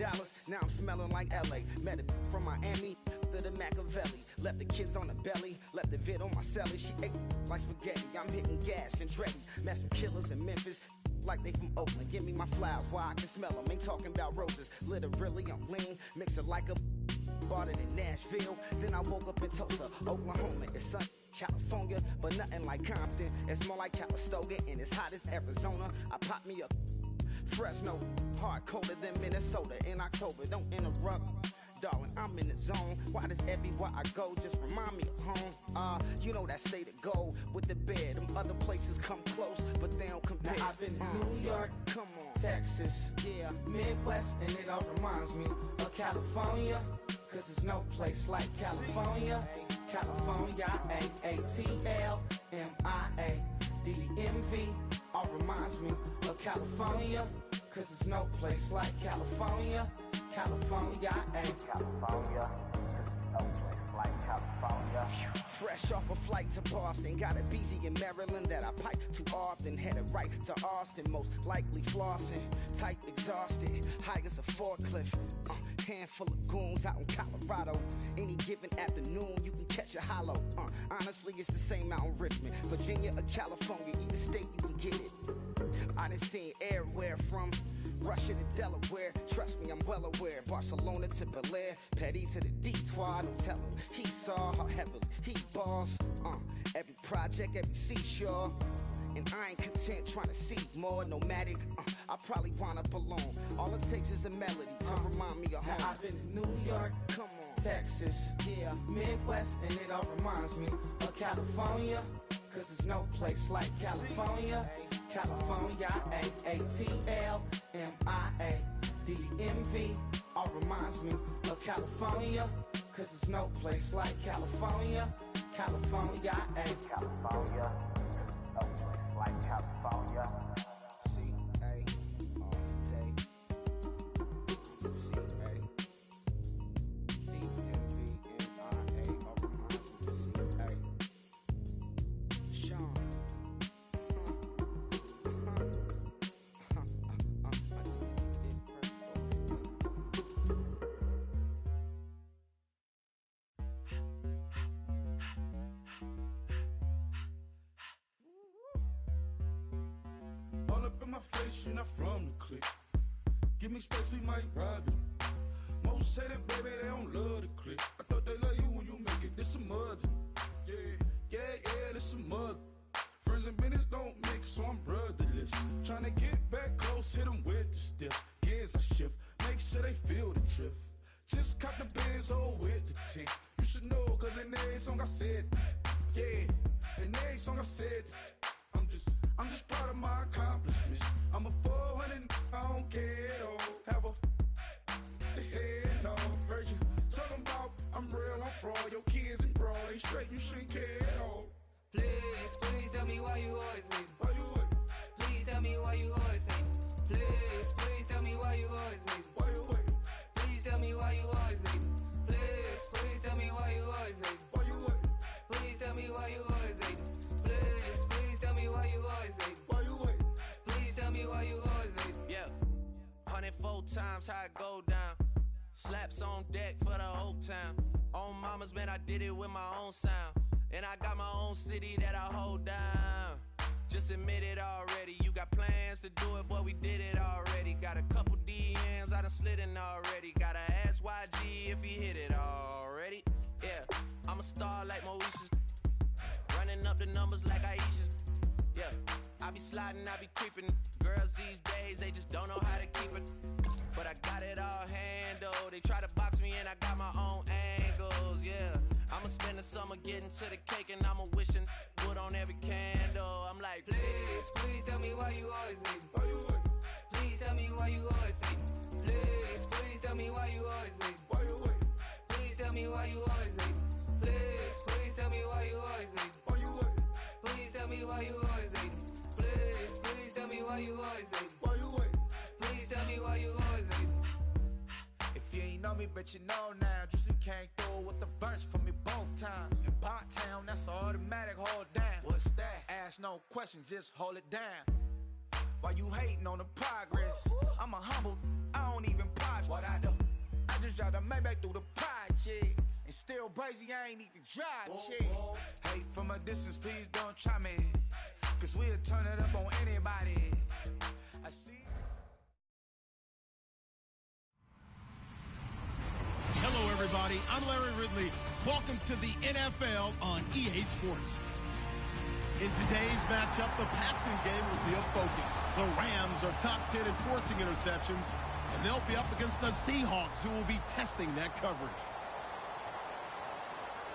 Dallas, now I'm smelling like LA. Met a from Miami to the Machiavelli. Left the kids on the belly, left the vid on my celly. She ate like spaghetti, I'm hitting gas and Dreddy. Met some killers in Memphis, like they from Oakland. Give me my flowers while I can smell them. Ain't talking about roses, literally I'm lean. Mix it like a bought it in Nashville. Then I woke up in Tulsa, Oklahoma. It's sunny, California, but nothing like Compton. It's more like Calistoga and it's hot as Arizona. I pop me a Fresno, hard colder than Minnesota in October. Don't interrupt, darling, I'm in the zone. Why does everywhere I go just remind me of home? You know that state of gold with the bed. Them other places come close, but they don't compare. Now I've been to New York, come on, Texas, yeah, Midwest, and it all reminds me of California. Cause there's no place like California. California, ATLMIA, DMV, all reminds me of California. Cause there's no place like California. California, California, no place like California. Fresh off a flight to Boston, got a BZ in Maryland that I pipe too often. Headed right to Austin, most likely flossing. Tight, exhausted, high as a forklift. Handful of goons out in Colorado. Any given afternoon, you can catch a hollow. Honestly, it's the same out in Richmond, Virginia or California. Either state, you can get it. I done seen everywhere from Russia to Delaware. Trust me, I'm well aware. Barcelona to Bel Air, Petty to the Detroit. Don't tell him he saw how heavily he balls. Every project, every seashore. And I ain't content trying to see more nomadic. I probably wind up alone. All it takes is a melody to remind me of home. Now I've been to New York, come on, Texas, yeah, Midwest, and it all reminds me of California. Cause there's no place like California. California, ATLMIA, DMV, all reminds me of California. Cause there's no place like California. California, California. No place like California. C-A all day. C-A D-M-V-N-I-A all reminds me of C-A. Sean. In my face, you're not from the clique. Give me space, we might ride it. Most say that, baby, they don't love the clique. I thought they love you when you make it. This some mother. Yeah, this some mother. Friends and business don't mix, so I'm brotherless. Tryna get back close, hit them with the stiff. Gears I shift, make sure they feel the drift. Just cop the Benz, oh, with the tick. You should know, cause in every song I said, yeah, in every song I said, I'm just proud of my accomplishments. I'm a 400, I don't care at all. Have a head, no. Heard you talking about I'm real, I'm fraud. Your kids and broad, they straight, you shouldn't care at all. Please tell me why you always leave. Why you what? Please tell me why you always leave. Please tell me why you always leave. Why you what? Please tell me why you always leave. Please tell me why you always leave. Why you what? Please tell me why you always leave. Please tell me why you always leave. Why you what? Please tell me why you always leave. Yeah, 104 times how it go down. Slaps on deck for the whole town. On mamas, man, I did it with my own sound. And I got my own city that I hold down. Just admit it already. You got plans to do it, boy, we did it already. Got a couple DMs, I done slid in already. Gotta ask YG if he hit it already. Yeah, I'm a star like Moesha's. Running up the numbers like Aisha's. Yeah, I be sliding, I be creeping. Girls these days, they just don't know how to keep it. But I got it all handled. They try to box me in, I got my own angles, yeah. I'ma spend the summer getting to the cake and I'ma wishing wood on every candle. I'm like, please tell me why you always leave. Why you what? Please tell me why you always leave. Please tell me why you always leave. Why you what? Please tell me why you always leave. Please tell me why you always leave. Why you what? Please tell me why you always leave. Please tell me why you always leave. Why you what? Please tell me why you always leave. If you ain't know me, bet you know now. Juicy came through with the verse for me both times. In Bot Town, that's automatic, hold down. What's that? Ask no question, just hold it down. Why you hating on the progress? I'm a humble, I don't even pop. What I Maybe through the projects. And still crazy, I ain't even drive shit. Hey, from a distance, please don't try me. Cause we'll turn it up on anybody. I see. Hello, everybody. I'm Larry Ridley. Welcome to the NFL on EA Sports. In today's matchup, the passing game will be a focus. The Rams are top 10 in forcing interceptions, and they'll be up against the Seahawks, who will be testing that coverage.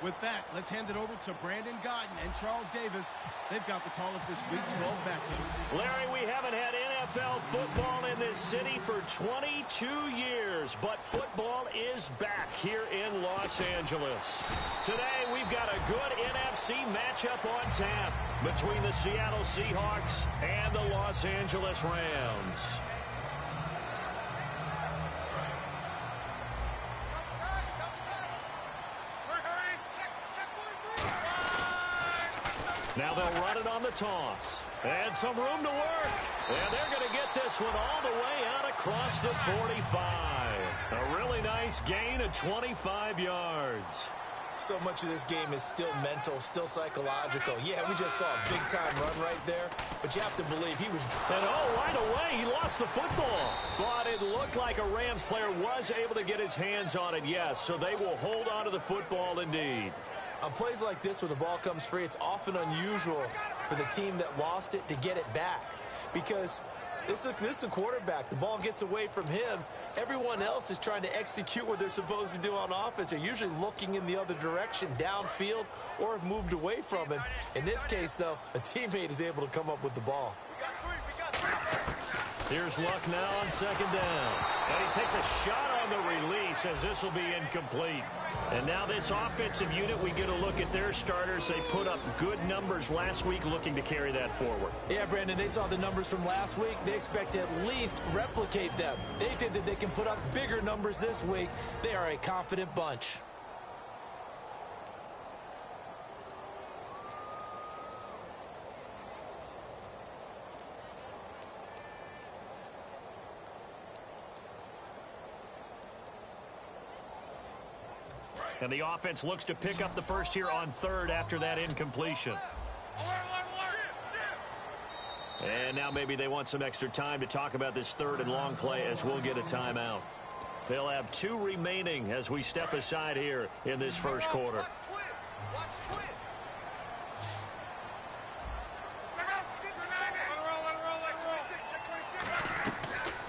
With that, let's hand it over to Brandon Godden and Charles Davis. They've got the call of this Week 12 matchup. Larry, we haven't had NFL football in this city for 22 years, but football is back here in Los Angeles. Today, we've got a good NFC matchup on tap between the Seattle Seahawks and the Los Angeles Rams. Now they'll run it on the toss. And some room to work. And they're going to get this one all the way out across the 45. A really nice gain of 25 yards. So much of this game is still mental, still psychological. Yeah, we just saw a big-time run right there, but you have to believe he was... And right away, he lost the football. But it looked like a Rams player was able to get his hands on it, yes. So they will hold on to the football indeed. On plays like this where the ball comes free, it's often unusual for the team that lost it to get it back. Because this is the quarterback. The ball gets away from him. Everyone else is trying to execute what they're supposed to do on offense. They're usually looking in the other direction, downfield, or have moved away from him. In this case, though, a teammate is able to come up with the ball. Here's Luck now on second down. And he takes a shot on the release as this will be incomplete. And now this offensive unit, we get a look at their starters. They put up good numbers last week looking to carry that forward. Yeah, Brandon, they saw the numbers from last week. They expect to at least replicate them. They think that they can put up bigger numbers this week. They are a confident bunch. And the offense looks to pick up the first here on third after that incompletion. And now maybe they want some extra time to talk about this third and long play as we'll get a timeout. They'll have 2 remaining as we step aside here in this first quarter.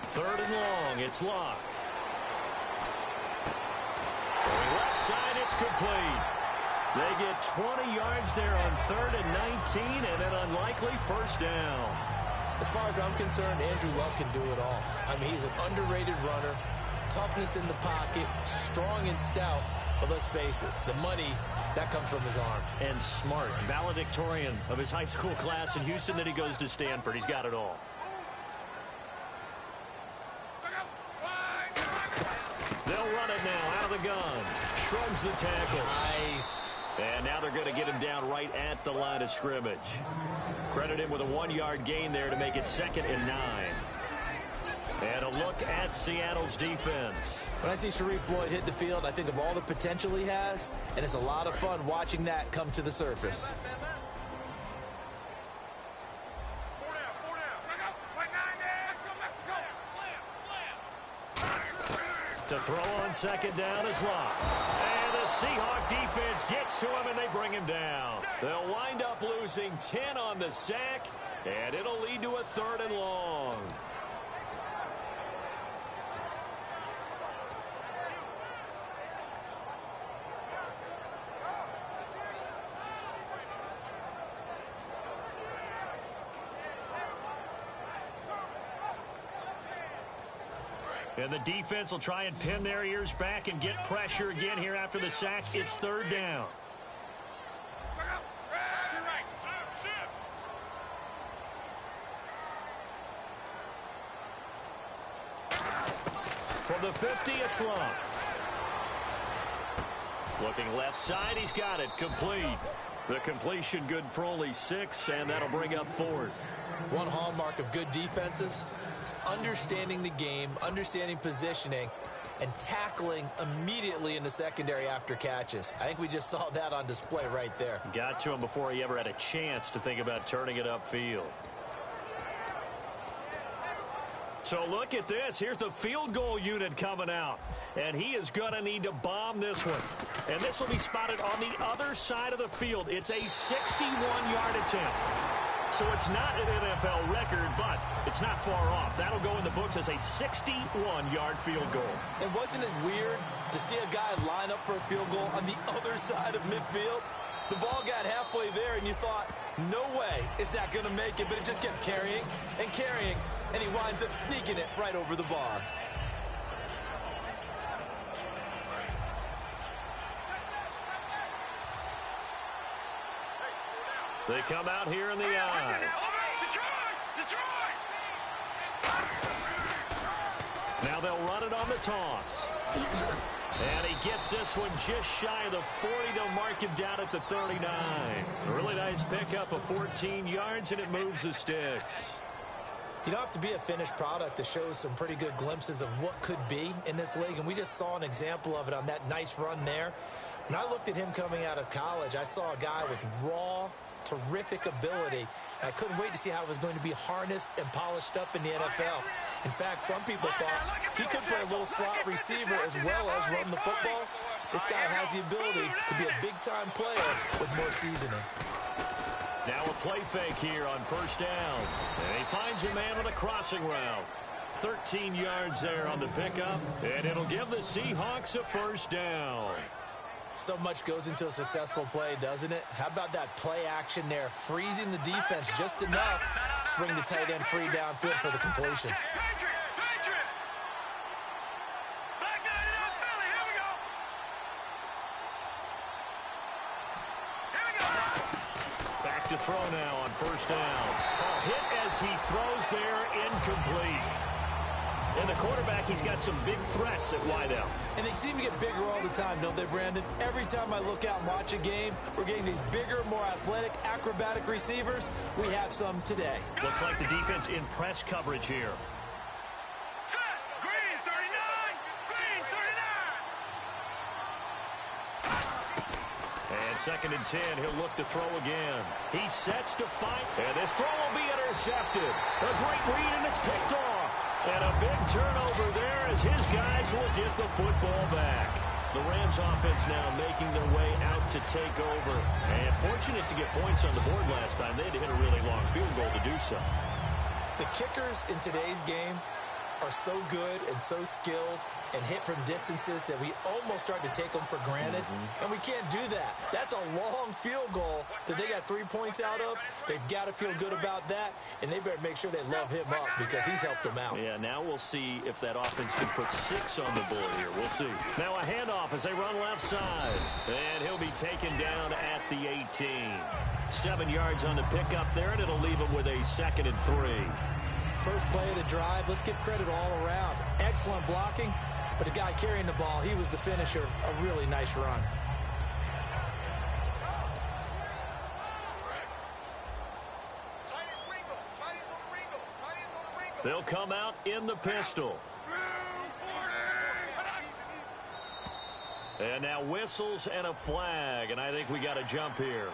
Third and long, it's Lock. Left side, it's complete. They get 20 yards there on third and 19 and an unlikely first down. As far as I'm concerned, Andrew Luck can do it all. I mean, he's an underrated runner, toughness in the pocket, strong and stout. But let's face it, the money, that comes from his arm. And smart, valedictorian of his high school class in Houston, then he goes to Stanford. He's got it all. They'll run it now out of the gun. Shrugs the tackle. Nice. And now they're going to get him down right at the line of scrimmage. Credit him with a 1-yard gain there to make it 2nd and 9. And a look at Seattle's defense. When I see Sharif Floyd hit the field, I think of all the potential he has, and it's a lot of fun watching that come to the surface. To throw on second down is Lock. And the Seahawk defense gets to him and they bring him down. They'll wind up losing 10 on the sack, and it'll lead to a 3rd and long. And the defense will try and pin their ears back and get pressure again here after the sack. It's 3rd down. From the 50, it's Long. Looking left side, he's got it. Complete. The completion good for only 6, and that'll bring up 4th. One hallmark of good defenses is understanding the game, understanding positioning, and tackling immediately in the secondary after catches. I think we just saw that on display right there. Got to him before he ever had a chance to think about turning it upfield. So look at this. Here's the field goal unit coming out. And he is going to need to bomb this one. And this will be spotted on the other side of the field. It's a 61-yard attempt. So it's not an NFL record, but it's not far off. That'll go in the books as a 61-yard field goal. And wasn't it weird to see a guy line up for a field goal on the other side of midfield? The ball got halfway there, and you thought, no way is that going to make it, but it just kept carrying and carrying, and he winds up sneaking it right over the bar. They come out here in the eye. Now they'll run it on the toss. And he gets this one just shy of the 40. They'll mark him down at the 39. A really nice pickup of 14 yards, and it moves the sticks. You don't have to be a finished product to show some pretty good glimpses of what could be in this league, and we just saw an example of it on that nice run there. When I looked at him coming out of college, I saw a guy with raw, terrific ability. I couldn't wait to see how it was going to be harnessed and polished up in the NFL. In fact, some people thought he could play a little slot receiver as well as run the football. This guy has the ability to be a big-time player with more seasoning. Now a play fake here on first down. And he finds a man on a crossing route. 13 yards there on the pickup, and it'll give the Seahawks a first down. So much goes into a successful play, doesn't it? How about that play action there? Freezing the defense just enough. Swing the tight end free downfield for the completion. Back to throw now on first down. A hit as he throws there, incomplete. And the quarterback, he's got some big threats at wideout. And they seem to get bigger all the time, don't they, Brandon? Every time I look out and watch a game, we're getting these bigger, more athletic, acrobatic receivers. We have some today. Looks like the defense in press coverage here. Set! Green 39! Green 39! And 2nd and 10, he'll look to throw again. He sets to fight, and this throw will be intercepted. A great read, and it's picked off. And a big turnover there as his guys will get the football back. The Rams offense now making their way out to take over. And fortunate to get points on the board last time. They had to hit a really long field goal to do so. The kickers in today's game are so good and so skilled and hit from distances that we almost start to take them for granted. And we can't do that. That's a long field goal that they got 3 points out of. They've got to feel good about that, and they better make sure they love him up because he's helped them out. Yeah, now we'll see if that offense can put 6 on the board here. We'll see. Now a handoff as they run left side. And he'll be taken down at the 18. 7 yards on the pickup there, and it'll leave him with a 2nd and 3. First play of the drive, let's give credit all around. Excellent blocking, but the guy carrying the ball, he was the finisher. A really nice run. They'll come out in the pistol. And now whistles and a flag, and I think we got a jump here.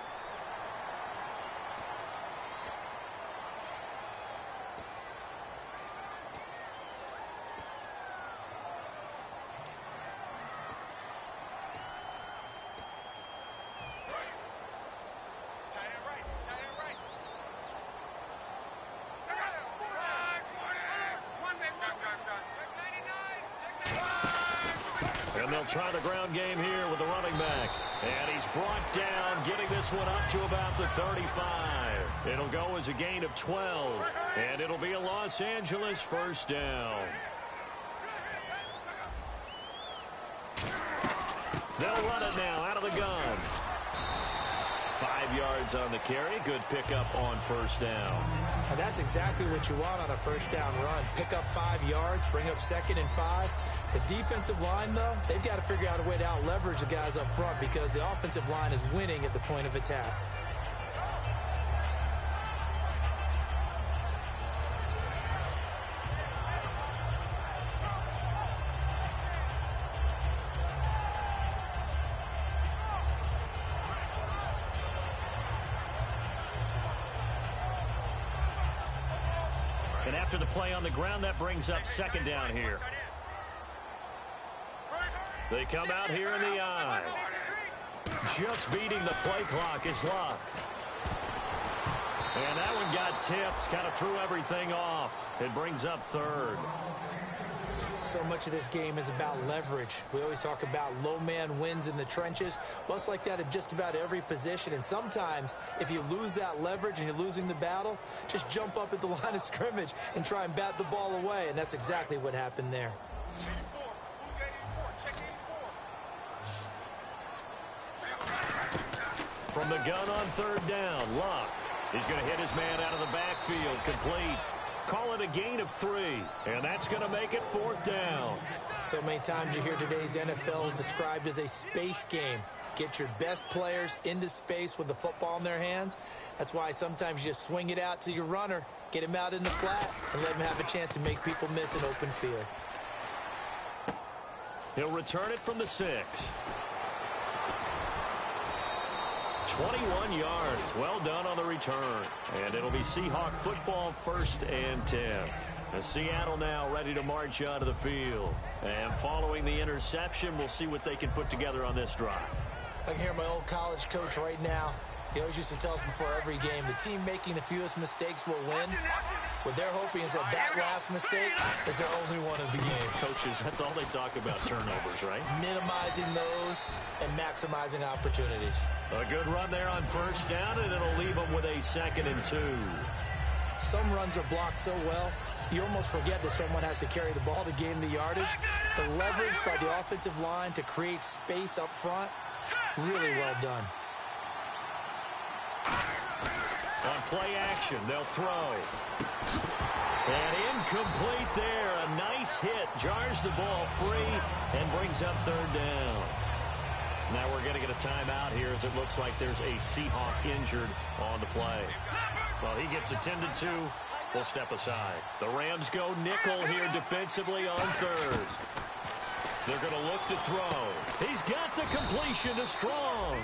Try the ground game here with the running back. And he's brought down, getting this one up to about the 35. It'll go as a gain of 12. And it'll be a Los Angeles first down. They'll run it now out of the gun. 5 yards on the carry. Good pickup on first down. And that's exactly what you want on a first down run. Pick up 5 yards, bring up 2nd and 5. The defensive line, though, they've got to figure out a way to out-leverage the guys up front because the offensive line is winning at the point of attack. And after the play on the ground, that brings up second down here. They come out here in the eye. Just beating the play clock is Luck. And that one got tipped, kind of threw everything off. It brings up third. So much of this game is about leverage. We always talk about low man wins in the trenches. Well, it's like that in just about every position. And sometimes, if you lose that leverage and you're losing the battle, just jump up at the line of scrimmage and try and bat the ball away. And that's exactly what happened there. From the gun on third down, Luck. He's going to hit his man out of the backfield, complete. Call it a gain of 3, and that's going to make it fourth down. So many times you hear today's NFL described as a space game. Get your best players into space with the football in their hands. That's why sometimes you just swing it out to your runner, get him out in the flat, and let him have a chance to make people miss an open field. He'll return it from the 6. 21 yards. Well done on the return. And it'll be Seahawk football, 1st and 10. As Seattle now ready to march out of the field. And following the interception, we'll see what they can put together on this drive. I can hear my old college coach right now. He always used to tell us before every game, the team making the fewest mistakes will win. What they're hoping is that that last mistake is their only one of the game. Coaches, that's all they talk about, turnovers, right? Minimizing those and maximizing opportunities. A good run there on first down, and it'll leave them with a 2nd and 2. Some runs are blocked so well, you almost forget that someone has to carry the ball to gain the yardage. The leverage by the offensive line to create space up front, really well done. On play action, they'll throw. And incomplete there. A nice hit. Jars the ball free and brings up third down. Now we're going to get a timeout here as it looks like there's a Seahawk injured on the play. Well, he gets attended to. We'll step aside. The Rams go nickel here defensively on third. They're going to look to throw. He's got the completion to Strong.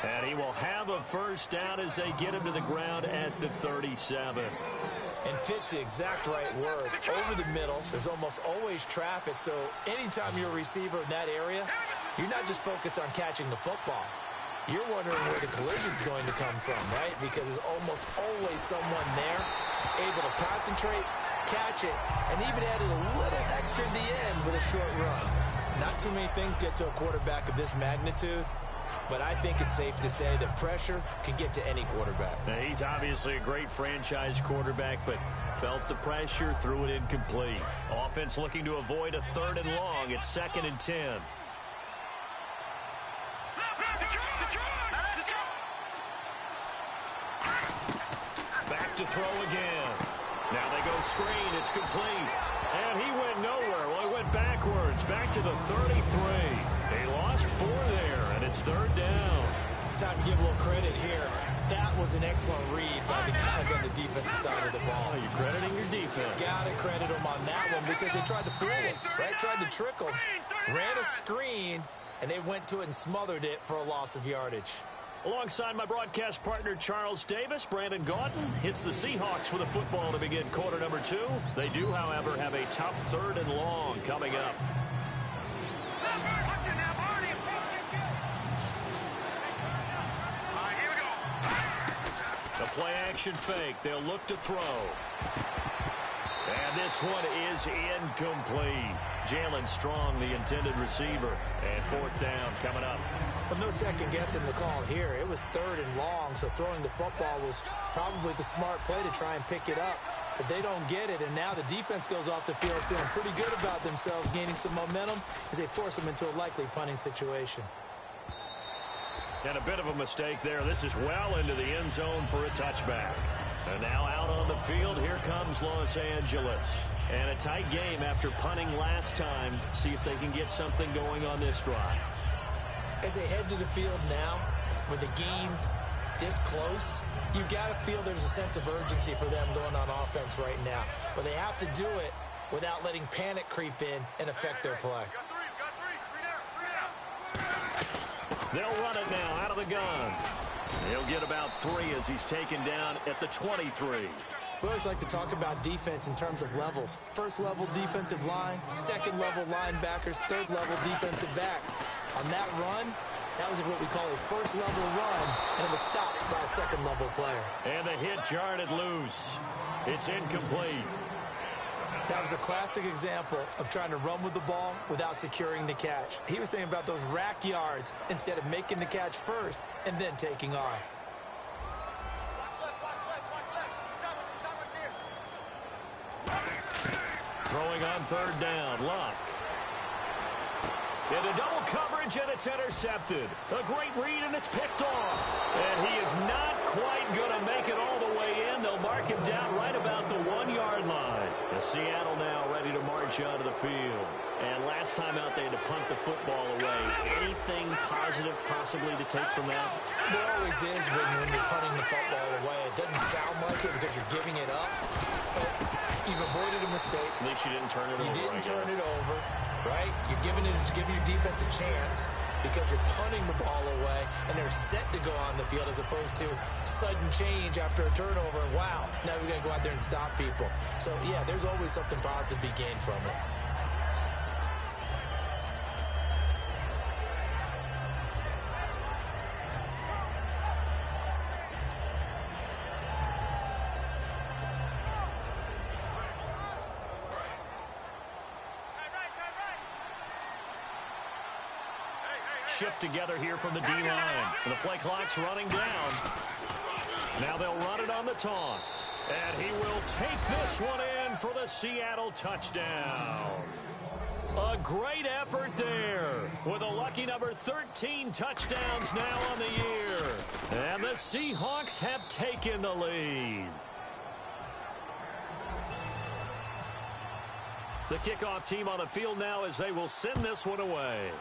And he will have a first down as they get him to the ground at the 37. And fits the exact right word. Over the middle, there's almost always traffic, so anytime you're a receiver in that area, you're not just focused on catching the football. You're wondering where the collision's going to come from, right? Because there's almost always someone there able to concentrate, catch it, and even added a little extra at the end with a short run. Not too many things get to a quarterback of this magnitude. But I think it's safe to say that pressure can get to any quarterback. Now, he's obviously a great franchise quarterback, but felt the pressure, threw it incomplete. Offense looking to avoid a 3rd and long. It's 2nd and 10. Back to throw again. Now they go screen. It's complete. And he went nowhere. Well, he went backwards. Back to the 33. He lost 4 there, and it's 3rd down. Time to give a little credit here. That was an excellent read by the guys on the defensive side of the ball. Oh, you're crediting your defense. Got to credit them on that one because they tried to fool him, right? Tried to trick him. Ran a screen, and they went to it and smothered it for a loss of yardage. Alongside my broadcast partner, Charles Davis, Brandon Gaudin hits the Seahawks with a football to begin quarter number 2. They do, however, have a tough 3rd and long coming up. The play-action fake. They'll look to throw. And this one is incomplete. Jalen Strong, the intended receiver. And 4th down coming up. But no second guessing the call here. It was 3rd and long, so throwing the football was probably the smart play to try and pick it up. But they don't get it, and now the defense goes off the field feeling pretty good about themselves, gaining some momentum as they force them into a likely punting situation. And a bit of a mistake there. This is well into the end zone for a touchback. And now out on the field, here comes Los Angeles. And a tight game after punting last time. See if they can get something going on this drive. As they head to the field now, with the game this close, you've got to feel there's a sense of urgency for them going on offense right now. But they have to do it without letting panic creep in and affect their play. They'll run it now out of the gun. He'll get about 3 as he's taken down at the 23. We always like to talk about defense in terms of levels. First level defensive line, second level linebackers, third level defensive backs. On that run, that was what we call a first level run, and it was stopped by a second level player. And the hit jarred it loose. It's incomplete. That was a classic example of trying to run with the ball without securing the catch. He was thinking about those rack yards instead of making the catch first and then taking off. Throwing on third down, Luck. Into double coverage, and it's intercepted. A great read, and it's picked off. And he is not quite going to make it all the way in. They'll mark him down right about the 1-yard line. The Seattle now ready to march onto the field. And last time out, they had to punt the football away. Anything positive possibly to take from that? There always is when you're punting the football away. It doesn't sound like it because you're giving it up, but you've avoided a mistake. At least you didn't turn it over. You didn't turn it over, right? You're giving your defense a chance because you're punting the ball away, and they're set to go on the field as opposed to sudden change after a turnover. Wow, now we got to go out there and stop people. So, yeah, there's always something positive to be gained from it. Shift together here from the D-line. The play clock's running down. Now they'll run it on the toss. And he will take this one in for the Seattle touchdown. A great effort there with a lucky number 13 touchdowns now on the year. And the Seahawks have taken the lead. The kickoff team on the field now as they will send this one away.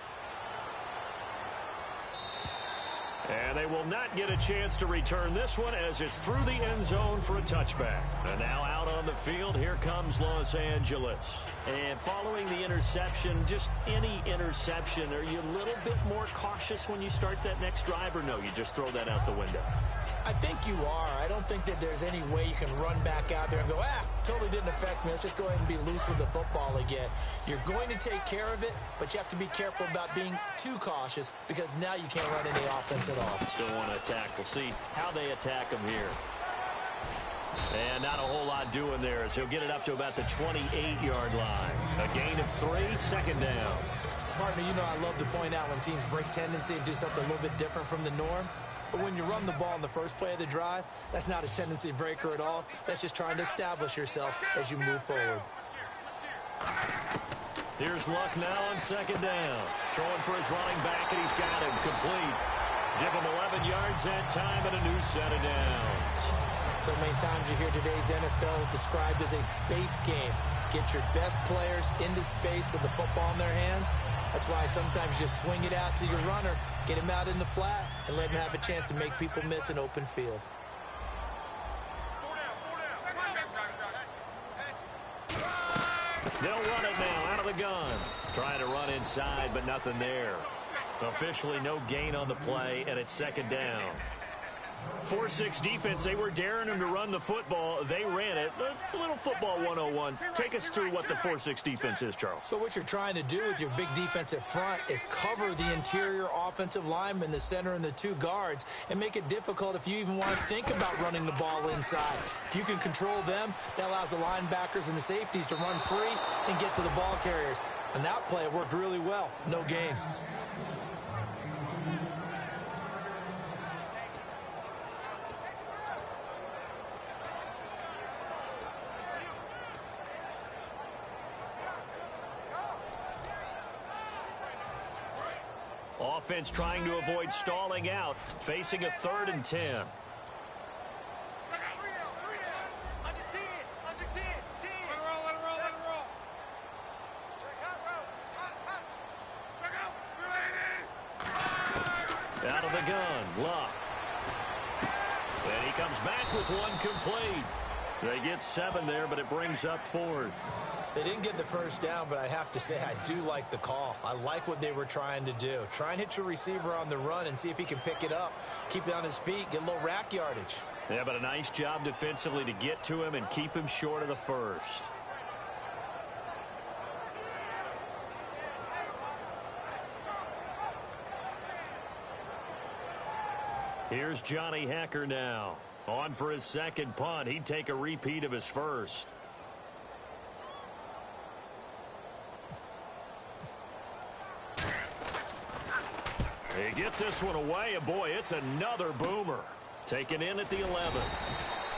And they will not get a chance to return this one as it's through the end zone for a touchback. And now out on the field, here comes Los Angeles. And following the interception, just any interception, are you a little bit more cautious when you start that next drive, or no, you just throw that out the window? I think you are. I don't think that there's any way you can run back out there and go, totally didn't affect me. Let's just go ahead and be loose with the football again. You're going to take care of it, but you have to be careful about being too cautious because now you can't run any offense at all. Still want to attack. We'll see how they attack him here. And not a whole lot doing there as he'll get it up to about the 28-yard line. A gain of 3, second down. Partner, you know I love to point out when teams break tendency and do something a little bit different from the norm. But when you run the ball in the first play of the drive, that's not a tendency breaker at all. That's just trying to establish yourself as you move forward. Here's Luck now on second down. Throwing for his running back, and he's got him complete. Give him 11 yards that time and a new set of downs. So many times you hear today's NFL described as a space game. Get your best players into space with the football in their hands. That's why sometimes you just swing it out to your runner, get him out in the flat, and let him have a chance to make people miss an open field. They'll run it now out of the gun. Trying to run inside, but nothing there. Officially no gain on the play, and it's second down. 4-6 defense, they were daring him to run the football. They ran it. A little football 101. Take us through what the 4-6 defense is, Charles. So what you're trying to do with your big defensive front is cover the interior offensive lineman, the center, and the 2 guards, and make it difficult if you even want to think about running the ball inside. If you can control them, that allows the linebackers and the safeties to run free and get to the ball carriers. And that play worked really well. No gain. Offense trying to avoid stalling out, facing a 3rd and 10. Out of the gun, Luck. And he comes back with one complete. They get 7 there, but it brings up 4th. They didn't get the first down, but I have to say I do like the call. I like what they were trying to do. Try and hit your receiver on the run and see if he can pick it up. Keep it on his feet, get a little rack yardage. Yeah, but a nice job defensively to get to him and keep him short of the first. Here's Johnny Hecker now. On for his second punt. He'd take a repeat of his first. He gets this one away, and boy, it's another boomer. Taken in at the 11.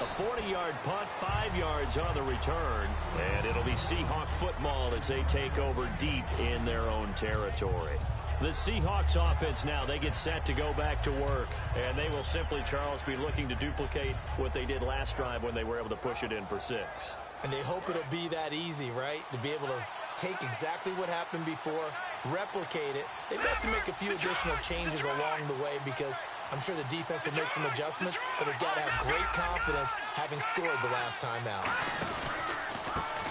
A 40-yard punt, 5 yards on the return, and it'll be Seahawk football as they take over deep in their own territory. The Seahawks offense now, they get set to go back to work, and they will simply, Charles, be looking to duplicate what they did last drive when they were able to push it in for 6. And they hope it'll be that easy, right? To be able to take exactly what happened before, replicate it. They have to make a few additional changes along the way because I'm sure the defense will make some adjustments, but they've got to have great confidence having scored the last time out.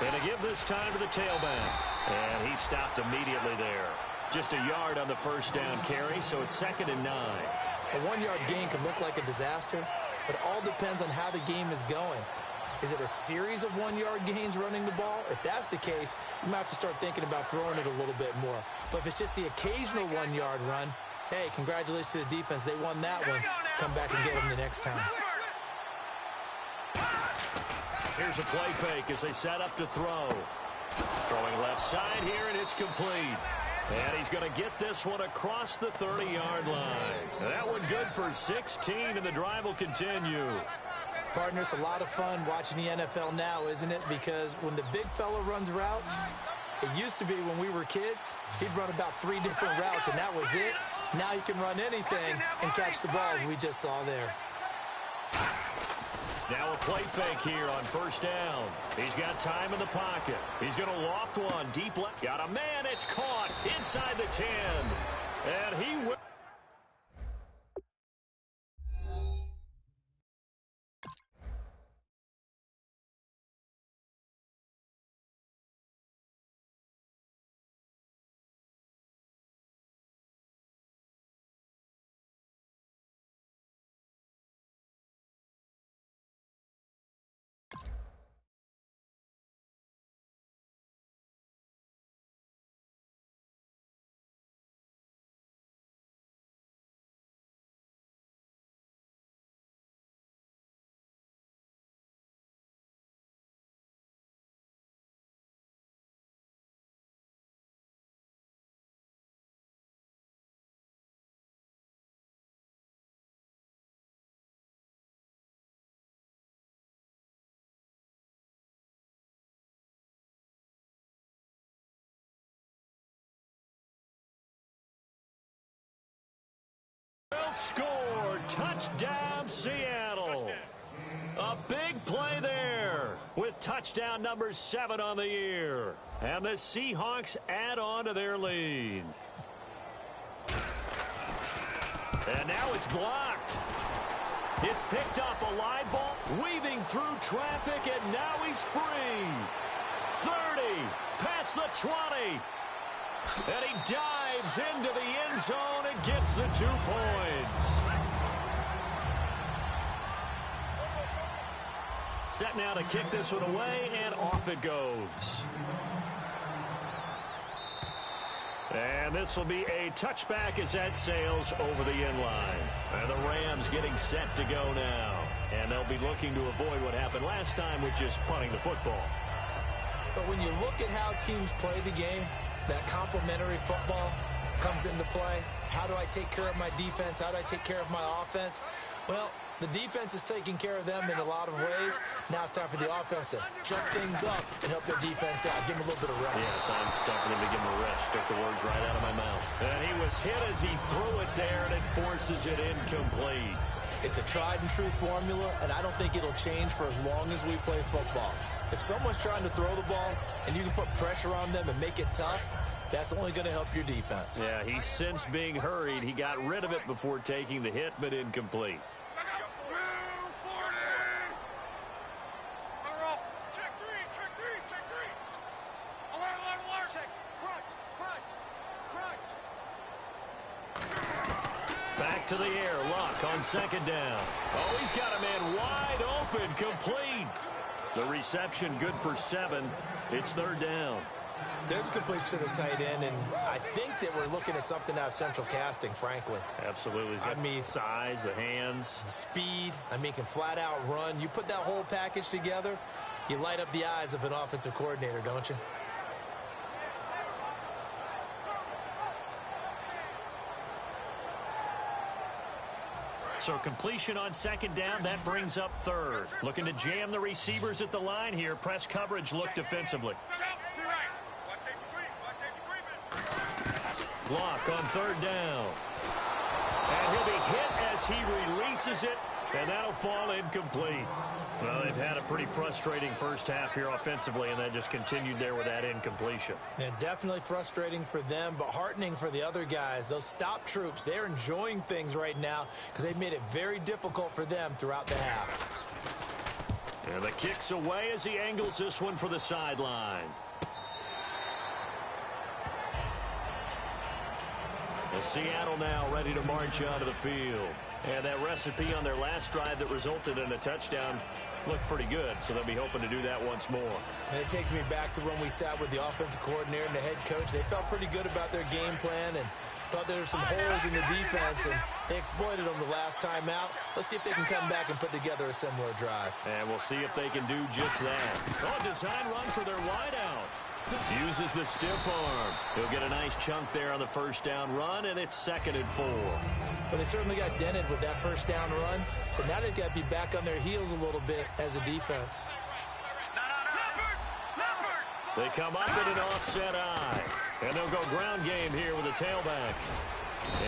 And to give this time to the tailback. And he stopped immediately there. Just a yard on the first down carry, so it's 2nd and 9. A 1-yard gain can look like a disaster, but it all depends on how the game is going. Is it a series of 1-yard gains running the ball? If that's the case, you might have to start thinking about throwing it a little bit more. But if it's just the occasional 1-yard run, hey, congratulations to the defense. They won that one. Come back and get them the next time. Here's a play fake as they set up to throw. Throwing left side here, and it's complete. And he's going to get this one across the 30-yard line. That one good for 16, and the drive will continue. Partner, it's a lot of fun watching the NFL now, isn't it? Because when the big fella runs routes, it used to be when we were kids, he'd run about 3 different routes, and that was it. Now he can run anything and catch the balls we just saw there. Now a play fake here on first down. He's got time in the pocket. He's going to loft one deep left. Got a man. It's caught inside the 10. And he will. Score, touchdown Seattle. A big play there with touchdown number 7 on the year. And the Seahawks add on to their lead. And now it's blocked. It's picked up, a live ball, weaving through traffic, and now he's free. 30, past the 20. And he dives into the end zone and gets the 2 points. Set now to kick this one away, and off it goes. And this will be a touchback as that sails over the end line. And the Rams getting set to go now. And they'll be looking to avoid what happened last time with just punting the football. But when you look at how teams play the game, that complementary football comes into play. How do I take care of my defense? How do I take care of my offense? Well, the defense is taking care of them in a lot of ways. Now it's time for the offense to jump things up and help their defense out. Give them a little bit of rest. Yeah, it's time for them to give them a rest. Took the words right out of my mouth. And he was hit as he threw it there, and it forces it incomplete. It's a tried and true formula, and I don't think it'll change for as long as we play football. If someone's trying to throw the ball and you can put pressure on them and make it tough, that's only going to help your defense. Yeah, he's since being hurried. He got rid of it before taking the hit, but incomplete. Back to the air. Luck on second down. Oh, he's got a man wide open, complete. The reception good for 7. It's third down. There's completion to the tight end, and I think that we're looking at something out of central casting, frankly. Absolutely. He's got size, the hands. Speed. I mean, can flat out run. You put that whole package together, you light up the eyes of an offensive coordinator, don't you? So completion on second down, that brings up third. Looking to jam the receivers at the line here. Press coverage look defensively. Block on third down. And he'll be hit as he releases it, and that'll fall incomplete. Well, they've had a pretty frustrating first half here offensively, and that just continued there with that incompletion. Yeah, definitely frustrating for them, but heartening for the other guys. Those stop troops, they're enjoying things right now because they've made it very difficult for them throughout the half. And the kick's away as he angles this one for the sideline. Seattle now ready to march onto the field. And that recipe on their last drive that resulted in a touchdown looked pretty good, so they'll be hoping to do that once more. And it takes me back to when we sat with the offensive coordinator and the head coach. They felt pretty good about their game plan and thought there were some holes in the defense, and they exploited them the last time out. Let's see if they can come back and put together a similar drive. And we'll see if they can do just that. Oh, design run for their wideout. Uses the stiff arm. He'll get a nice chunk there on the first down run, and it's 2nd and 4. Well, they certainly got dented with that first down run, so now they've got to be back on their heels a little bit as a defense. They come up with an offset eye, and they'll go ground game here with a tailback.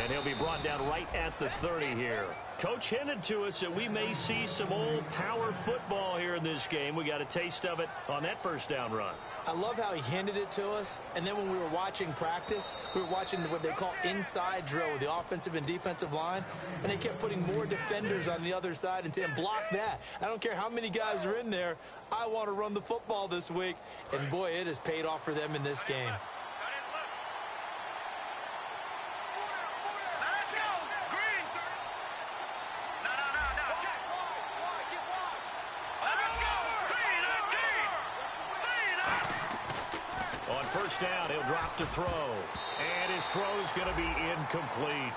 And he'll be brought down right at the 30 here. Coach hinted to us that we may see some old power football here in this game. We got a taste of it on that first down run. I love how he hinted it to us, and then when we were watching practice, we were watching what they call inside drill with the offensive and defensive line, and they kept putting more defenders on the other side and saying, block that. I don't care how many guys are in there. I want to run the football this week. And, boy, it has paid off for them in this game. First down, he'll drop to throw. And his throw's going to be incomplete.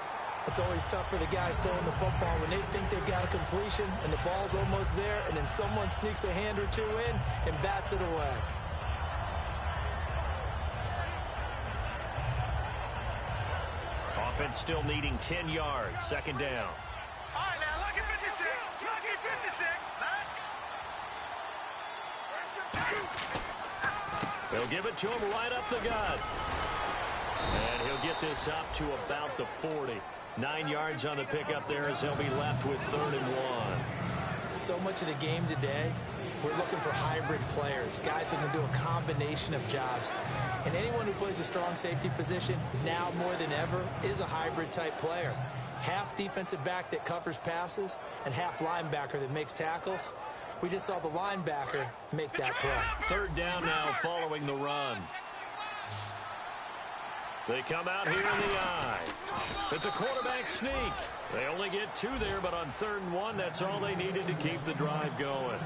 It's always tough for the guys throwing the football when they think they've got a completion and the ball's almost there, and then someone sneaks a hand or two in and bats it away. Offense still needing 10 yards. 2nd down. All right, now, lucky 56. Lucky 56. They'll give it to him right up the gut. And he'll get this up to about the 40. 9 yards on the pickup there as they'll be left with 3rd and 1. So much of the game today, we're looking for hybrid players, guys who can do a combination of jobs. And anyone who plays a strong safety position, now more than ever, is a hybrid type player. Half defensive back that covers passes and half linebacker that makes tackles. We just saw the linebacker make that play. 3rd down now following the run. They come out here in the eye. It's a quarterback sneak. They only get 2 there, but on 3rd and 1, that's all they needed to keep the drive going.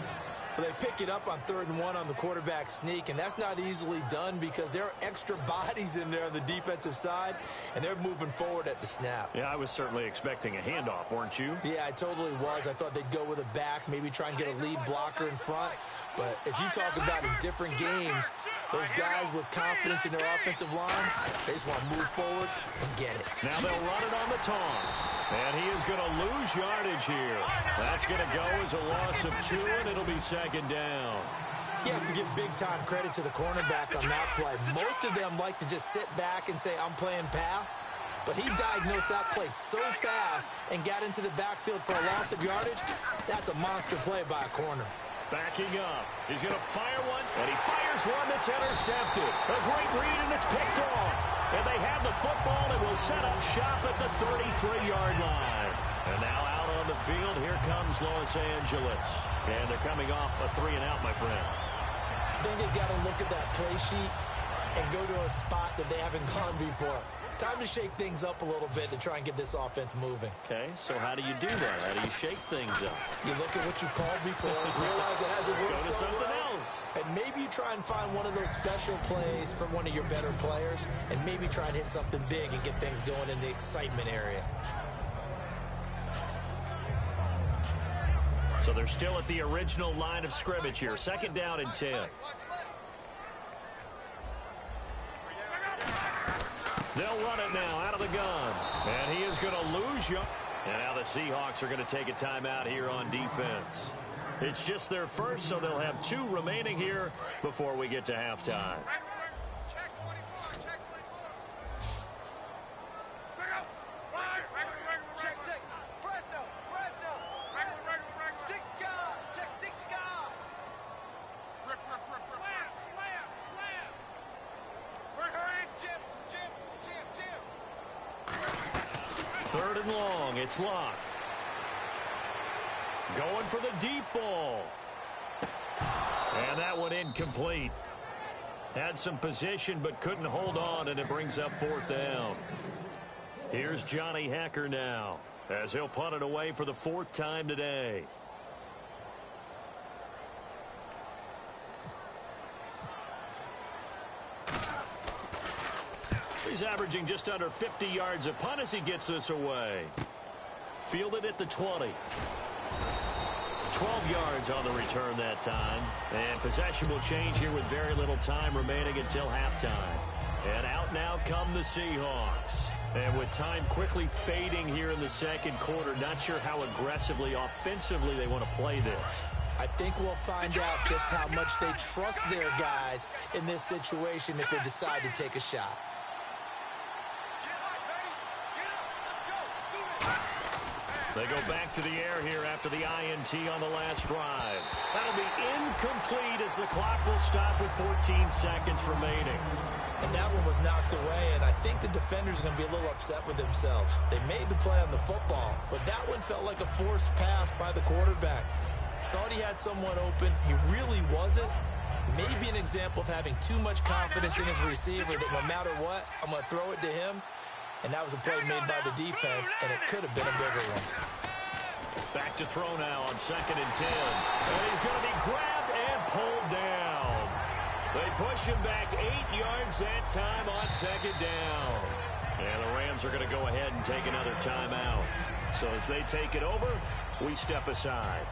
Well, they pick it up on 3rd and 1 on the quarterback sneak, and that's not easily done because there are extra bodies in there on the defensive side, and they're moving forward at the snap. Yeah, I was certainly expecting a handoff, weren't you? Yeah, I totally was. I thought they'd go with a back, maybe try and get a lead blocker in front. But as you talk about in different games, those guys with confidence in their offensive line, they just want to move forward and get it. Now they'll run it on the toss. And he is going to lose yardage here. That's going to go as a loss of 2, and it'll be 2nd down. You have to give big-time credit to the cornerback on that play. Most of them like to just sit back and say, I'm playing pass. But he diagnosed that play so fast and got into the backfield for a loss of yardage. That's a monster play by a corner. Backing up. He's going to fire one, and he fires one that's intercepted. A great read, and it's picked off. And they have the football and will set up shop at the 33-yard line. And now out on the field, here comes Los Angeles. And they're coming off a 3-and-out, my friend. I think they've got to look at that play sheet and go to a spot that they haven't gone before. Time to shake things up a little bit to try and get this offense moving. Okay, so how do you do that? How do you shake things up? You look at what you called before, realize it hasn't worked Go to so something well, else. and maybe you try and find one of those special plays from one of your better players, and maybe try and hit something big and get things going in the excitement area. So they're still at the original line of scrimmage here. 2nd down and 10. They'll run it now out of the gun. And he is going to lose you. And now the Seahawks are going to take a timeout here on defense. It's just their first, so they'll have 2 remaining here before we get to halftime. Third and long. It's locked. Going for the deep ball. And that one incomplete. Had some position but couldn't hold on, and it brings up 4th down. Here's Johnny Hacker now as he'll punt it away for the 4th time today. He's averaging just under 50 yards a punt as he gets this away. Fielded at the 20. 12 yards on the return that time. And possession will change here with very little time remaining until halftime. And out now come the Seahawks. And with time quickly fading here in the 2nd quarter, not sure how aggressively, offensively they want to play this. I think we'll find out just how much they trust their guys in this situation if they decide to take a shot. They go back to the air here after the INT on the last drive. That'll be incomplete as the clock will stop with 14 seconds remaining. And that one was knocked away, and I think the defender's going to be a little upset with themselves. They made the play on the football, but that one felt like a forced pass by the quarterback. Thought he had someone open. He really wasn't. Maybe an example of having too much confidence in his receiver that no matter what, I'm going to throw it to him. And that was a play made by the defense, and it could have been a bigger one. Back to throw now on 2nd and 10. And he's going to be grabbed and pulled down. They push him back 8 yards that time on 2nd down. And the Rams are going to go ahead and take another timeout. So as they take it over, we step aside.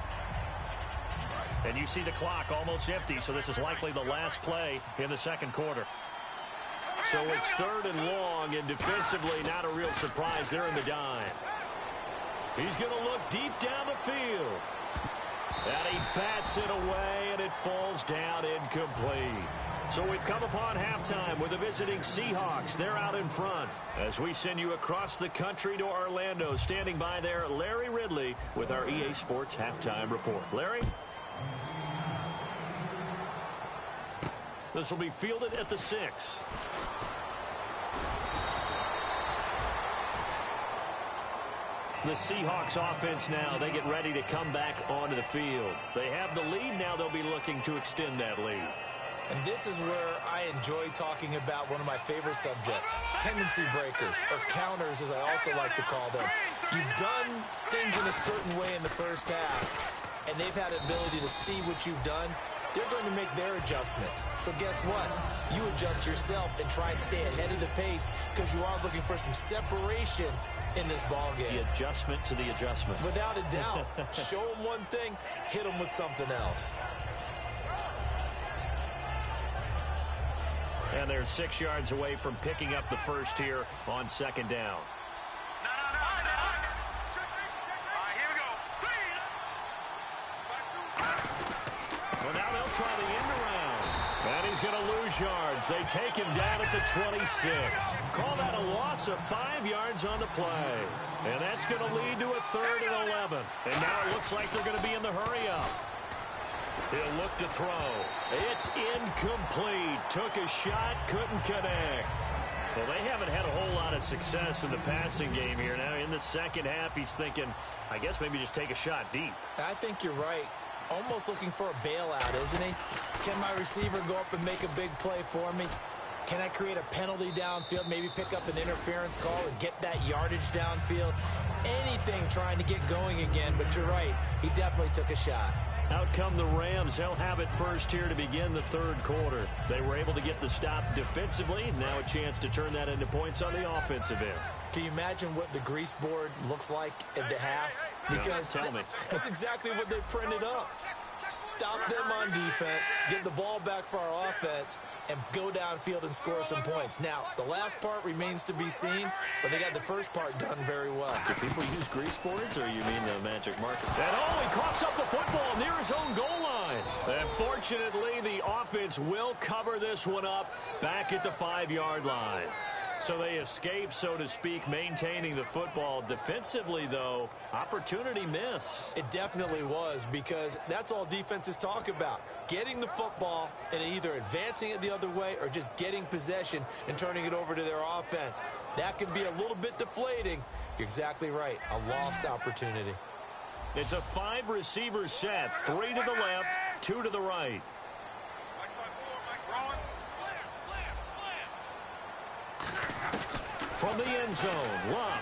And you see the clock almost empty, so this is likely the last play in the 2nd quarter. So it's 3rd and long, and defensively not a real surprise. They're in the dime. He's going to look deep down the field. And he bats it away, and it falls down incomplete. So we've come upon halftime with the visiting Seahawks. They're out in front. As we send you across the country to Orlando, standing by there, Larry Ridley with our EA Sports Halftime Report. Larry? This will be fielded at the 6. The Seahawks offense now, they get ready to come back onto the field. They have the lead. Now they'll be looking to extend that lead. And this is where I enjoy talking about one of my favorite subjects, tendency breakers, or counters as I also like to call them. You've done things in a certain way in the first half, and they've had the ability to see what you've done. They're going to make their adjustments. So guess what? You adjust yourself and try and stay ahead of the pace because you are looking for some separation in this ball game. The adjustment to the adjustment. Without a doubt. Show them one thing, hit them with something else. And they're 6 yards away from picking up the first here on 2nd down. Well, now they'll try the end around. And he's going to lose yards. They take him down at the 26. Call that a loss of 5 yards on the play. And that's going to lead to a 3rd and 11. And now it looks like they're going to be in the hurry-up. He'll look to throw. It's incomplete. Took a shot, couldn't connect. Well, they haven't had a whole lot of success in the passing game here. Now in the second half, he's thinking, I guess maybe just take a shot deep. I think you're right. Almost looking for a bailout, isn't he? Can my receiver go up and make a big play for me? Can I create a penalty downfield, maybe pick up an interference call and get that yardage downfield? Anything trying to get going again, but you're right. He definitely took a shot. Out come the Rams. They'll have it first here to begin the third quarter. They were able to get the stop defensively. Now a chance to turn that into points on the offensive end. Can you imagine what the grease board looks like at the half? Because tell me. That's exactly what they printed up. Stop them on defense, get the ball back for our offense, and go downfield and score some points. Now, the last part remains to be seen, but they got the first part done very well. Do people use grease boards, or you mean the magic marker? And he coughs up the football near his own goal line. And fortunately, the offense will cover this one up back at the 5-yard line. So they escape, so to speak, maintaining the football. Defensively, though, opportunity miss. It definitely was, because that's all defenses talk about. Getting the football and either advancing it the other way or just getting possession and turning it over to their offense. That can be a little bit deflating. You're exactly right. A lost opportunity. It's a 5-receiver set. 3 to the left, 2 to the right. From the end zone, Love.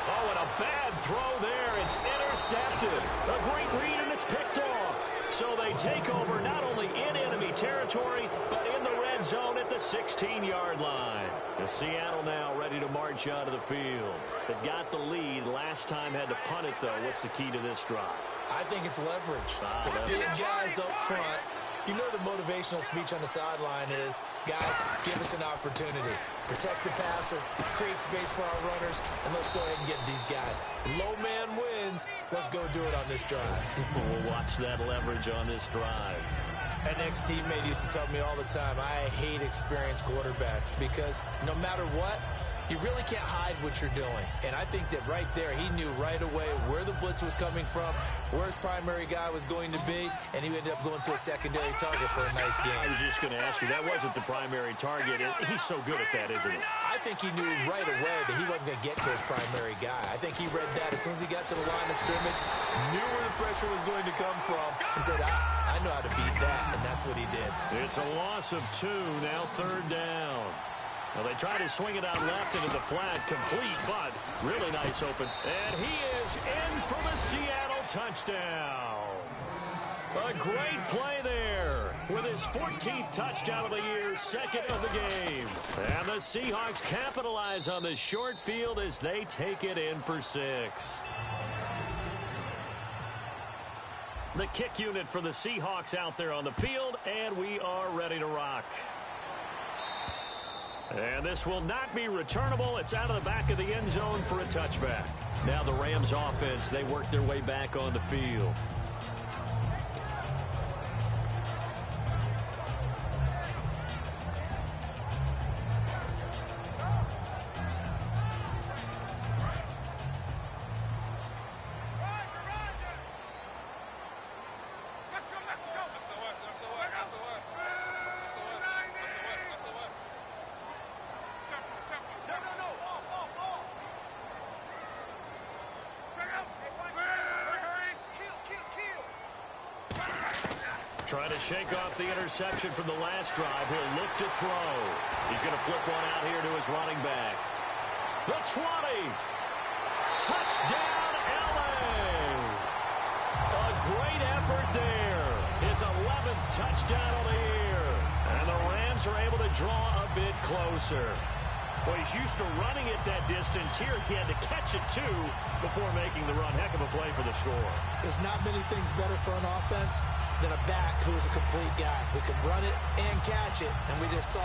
Oh, and a bad throw there. It's intercepted. A great read, and it's picked off. So they take over not only in enemy territory, but in the red zone at the 16-yard line. The Seattle now ready to march out of the field. They've got the lead. Last time had to punt it, though. What's the key to this drive? I think it's leverage. Big guys up front. You know the motivational speech on the sideline is, guys, give us an opportunity. Protect the passer, create space for our runners, and let's go ahead and get these guys. Low man wins. Let's go do it on this drive. We'll watch that leverage on this drive. An ex-teammate used to tell me all the time, I hate experienced quarterbacks because no matter what, you really can't hide what you're doing. And I think that right there, he knew right away where the blitz was coming from, where his primary guy was going to be, and he ended up going to a secondary target for a nice game. I was just going to ask you, that wasn't the primary target. He's so good at that, isn't he? I think he knew right away that he wasn't going to get to his primary guy. I think he read that as soon as he got to the line of scrimmage, knew where the pressure was going to come from, and said, I know how to beat that, and that's what he did. It's a loss of 2, now 3rd down. Well, they try to swing it out left into the flat, complete, but really nice open. And he is in for the Seattle touchdown. A great play there with his 14th touchdown of the year, 2nd of the game. And the Seahawks capitalize on this short field as they take it in for 6. The kick unit for the Seahawks out there on the field, and we are ready to rock. And this will not be returnable. It's out of the back of the end zone for a touchback. Now the Rams offense, they work their way back on the field. Trying to shake off the interception from the last drive. He'll look to throw. He's going to flip one out here to his running back. The 20. Touchdown, LA. A great effort there. His 11th touchdown of the year. And the Rams are able to draw a bit closer. Well, he's used to running it that distance. Here he had to catch it, too, before making the run. Heck of a play for the score. There's not many things better for an offense than a back who is a complete guy who can run it and catch it. And we just saw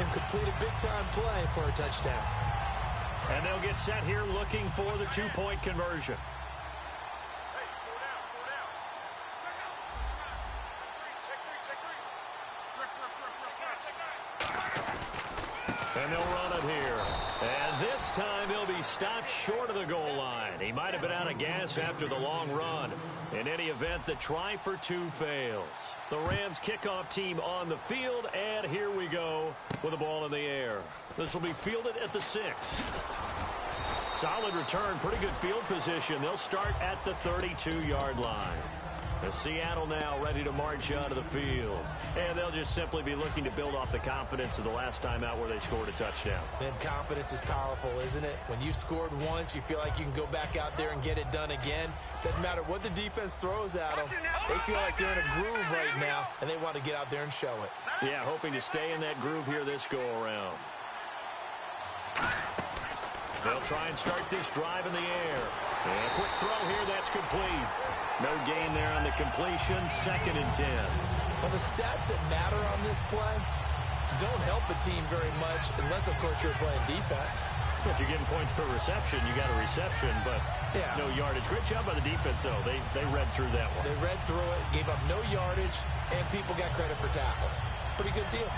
him complete a big-time play for a touchdown. And they'll get set here looking for the 2-point conversion. And they'll run it here. And this time he'll be stopped short of the goal line. He might have been out of gas after the long run. In any event, the try for 2 fails. The Rams kickoff team on the field, and here we go with the ball in the air. This will be fielded at the 6. Solid return, pretty good field position. They'll start at the 32-yard line. As Seattle now ready to march onto the field. And they'll just simply be looking to build off the confidence of the last time out where they scored a touchdown. And confidence is powerful, isn't it? When you've scored once, you feel like you can go back out there and get it done again. Doesn't matter what the defense throws at them. They feel like they're in a groove right now, and they want to get out there and show it. Yeah, hoping to stay in that groove here this go-around. They'll try and start this drive in the air. And a quick throw here, that's complete. No gain there on the completion, 2nd and 10. Well, the stats that matter on this play don't help a team very much, unless, of course, you're playing defense. If you're getting points per reception, you got a reception, but no yardage. Great job by the defense, though. They read through that one. They read through it, gave up no yardage, and people got credit for tackles. Pretty good deal.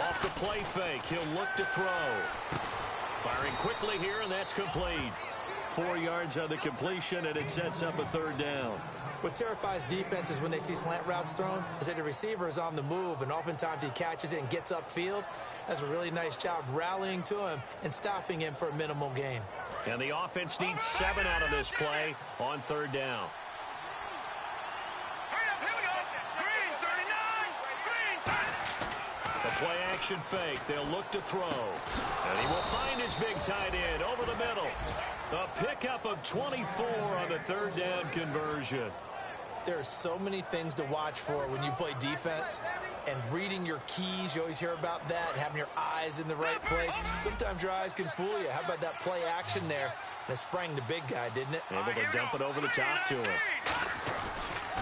Off the play fake, he'll look to throw. Firing quickly here, and that's complete. 4 yards on the completion, and it sets up a 3rd down. What terrifies defenses when they see slant routes thrown is that the receiver is on the move, and oftentimes he catches it and gets upfield. Does a really nice job rallying to him and stopping him for a minimal gain. And the offense needs 7 out of this play on 3rd down. The play action fake. They'll look to throw. And he will find his big tight end over the middle. A pickup of 24 on the 3rd down conversion. There are so many things to watch for when you play defense. And reading your keys, you always hear about that, and having your eyes in the right place. Sometimes your eyes can fool you. How about that play action there? And it sprang the big guy, didn't it? Able to dump it over the top to him.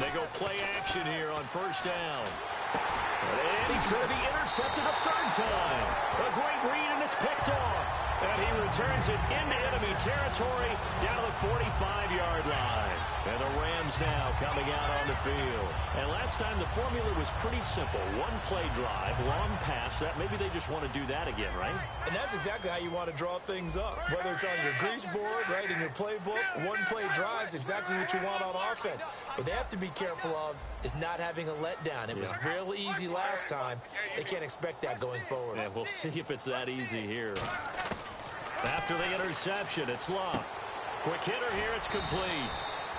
They go play action here on 1st down. And he's going to be intercepted a 3rd time. A great read, and it's picked off. And he returns it into enemy territory down to the 45-yard line. And the Rams now coming out on the field. And last time the formula was pretty simple. 1-play drive, long pass. That maybe they just want to do that again, right? And that's exactly how you want to draw things up. Whether it's on your grease board, right, in your playbook, 1-play drive is exactly what you want on offense. What they have to be careful of is not having a letdown. It was real easy last time. They can't expect that going forward. Yeah, we'll see if it's that easy here. After the interception, it's Love. Quick hitter here, it's complete.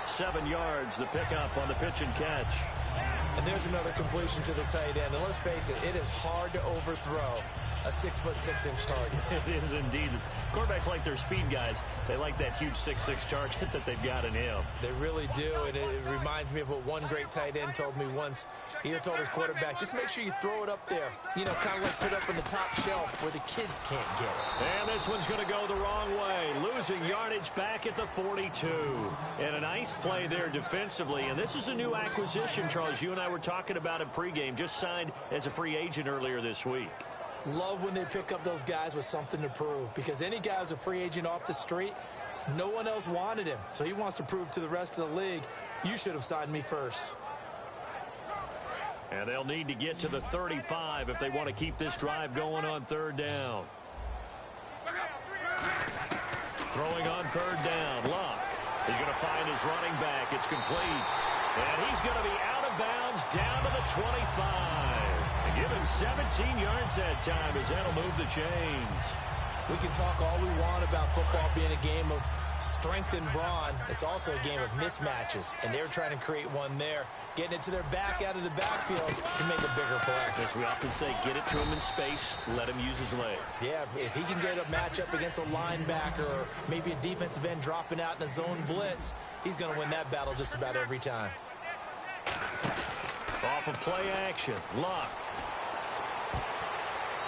7 yards, the pickup on the pitch and catch. And there's another completion to the tight end. And let's face it, it is hard to overthrow a 6'6" target. It is indeed. Quarterbacks like their speed guys. They like that huge 6'6" target that they've got in him. They really do, and it reminds me of what one great tight end told me once. He told his quarterback, just make sure you throw it up there. You know, kind of like put up in the top shelf where the kids can't get it. And this one's going to go the wrong way. Losing yardage back at the 42. And a nice play there defensively. And this is a new acquisition, Charles. You and I were talking about it pregame. Just signed as a free agent earlier this week. Love when they pick up those guys with something to prove, because any guy who's a free agent off the street, no one else wanted him. So he wants to prove to the rest of the league, you should have signed me first. And they'll need to get to the 35 if they want to keep this drive going on 3rd down. Throwing on 3rd down, Luck. He's going to find his running back. It's complete. And he's going to be out of bounds down to the 25. Give him 17 yards that time as that'll move the chains. We can talk all we want about football being a game of strength and brawn. It's also a game of mismatches, and they're trying to create one there, getting it to their back out of the backfield to make a bigger play. As we often say, get it to him in space, let him use his leg. Yeah, if he can get a matchup against a linebacker or maybe a defensive end dropping out in a zone blitz, he's going to win that battle just about every time. Off of play action, Luck.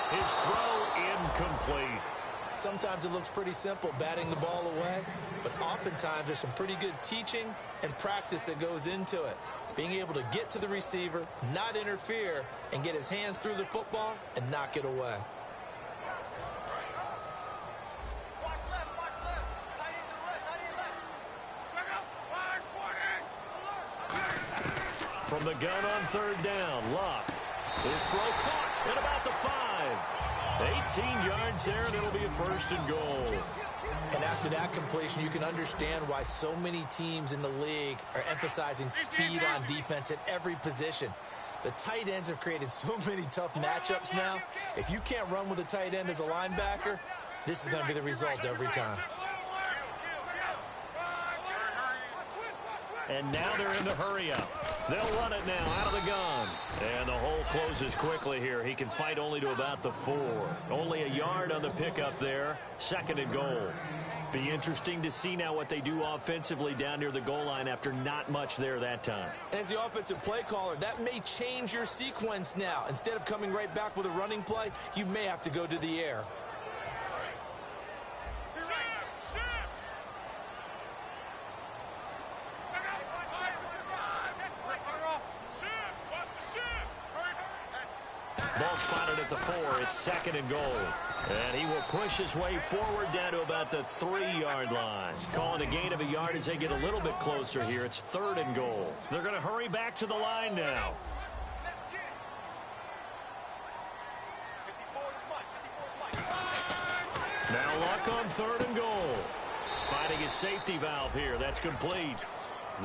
His throw incomplete. Sometimes it looks pretty simple, batting the ball away, but oftentimes there's some pretty good teaching and practice that goes into it. Being able to get to the receiver, not interfere, and get his hands through the football and knock it away. From the gun on 3rd down, Luck. His throw caught at about the 5. 18 yards there, and it'll be a 1st and goal. And after that completion, you can understand why so many teams in the league are emphasizing speed on defense at every position. The tight ends have created so many tough matchups now. If you can't run with a tight end as a linebacker, this is going to be the result every time. And now they're in the hurry up. They'll run it now out of the gun. And the hole closes quickly here. He can fight only to about the 4. Only a yard on the pickup there. 2nd and goal. Be interesting to see now what they do offensively down near the goal line after not much there that time. As the offensive play caller, that may change your sequence now. Instead of coming right back with a running play, you may have to go to the air. Ball spotted at the 4. It's 2nd and goal. And he will push his way forward down to about the 3-yard line. Calling a gain of a yard as they get a little bit closer here. It's 3rd and goal. They're going to hurry back to the line now. Now luck on 3rd and goal. Finding his safety valve here. That's complete.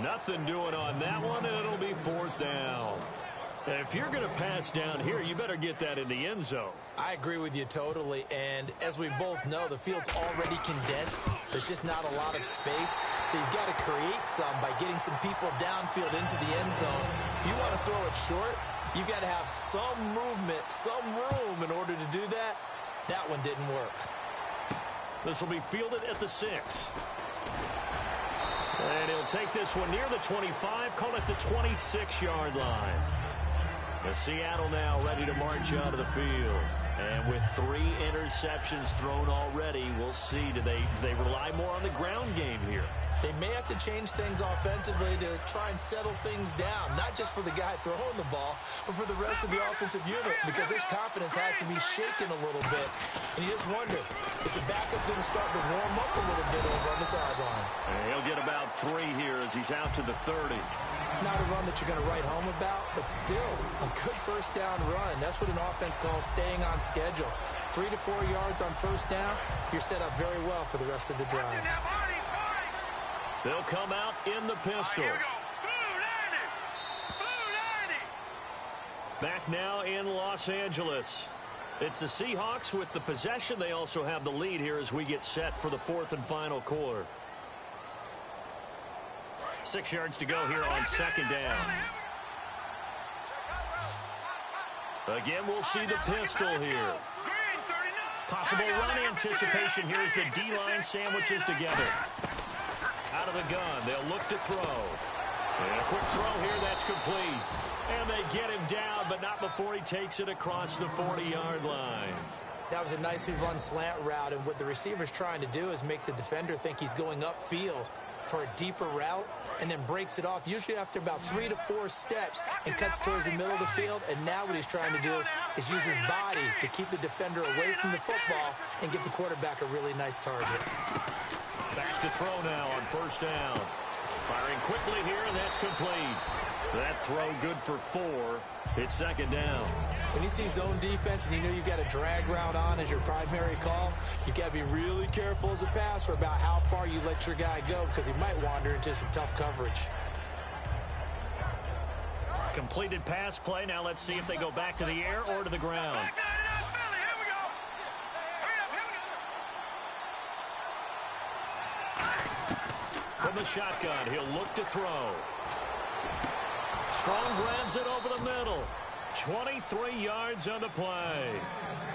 Nothing doing on that one, and it'll be 4th down. If you're going to pass down here, you better get that in the end zone. I agree with you totally, and as we both know, the field's already condensed. There's just not a lot of space, so you've got to create some by getting some people downfield into the end zone. If you want to throw it short, you've got to have some movement, some room in order to do that. That one didn't work. This will be fielded at the 6. And he'll take this one near the 25, call it the 26-yard line. The Seattle now ready to march out of the field. And with 3 interceptions thrown already, we'll see. Do they rely more on the ground game here? They may have to change things offensively to try and settle things down, not just for the guy throwing the ball, but for the rest of the offensive unit, because his confidence has to be shaken a little bit. And you just wonder, is the backup going to start to warm up a little bit over on the sideline? And he'll get about 3 here as he's out to the 30. Not a run that you're going to write home about, but still a good first down run. That's what an offense calls staying on schedule. 3 to 4 yards on first down, you're set up very well for the rest of the drive. They'll come out in the pistol. Back now in Los Angeles. It's the Seahawks with the possession. They also have the lead here as we get set for the 4th and final quarter. 6 yards to go here on 2nd down. Again, we'll see the pistol here. Possible run anticipation here as the D-line sandwiches together. Out of the gun, they'll look to throw. And a quick throw here, that's complete. And they get him down, but not before he takes it across the 40-yard line. That was a nicely run slant route, and what the receiver's trying to do is make the defender think he's going upfield for a deeper route, and then breaks it off, usually after about 3 to 4 steps, and cuts towards the middle of the field. And now what he's trying to do is use his body to keep the defender away from the football and give the quarterback a really nice target. Back to throw now on first down. Firing quickly here, and that's complete. That throw good for 4. It's 2nd down. When you see zone defense and you know you've got a drag route on as your primary call, you've got to be really careful as a passer about how far you let your guy go, because he might wander into some tough coverage. Completed pass play. Now let's see if they go back to the air or to the ground. From the shotgun, he'll look to throw. Strong grabs it over the middle. 23 yards on the play.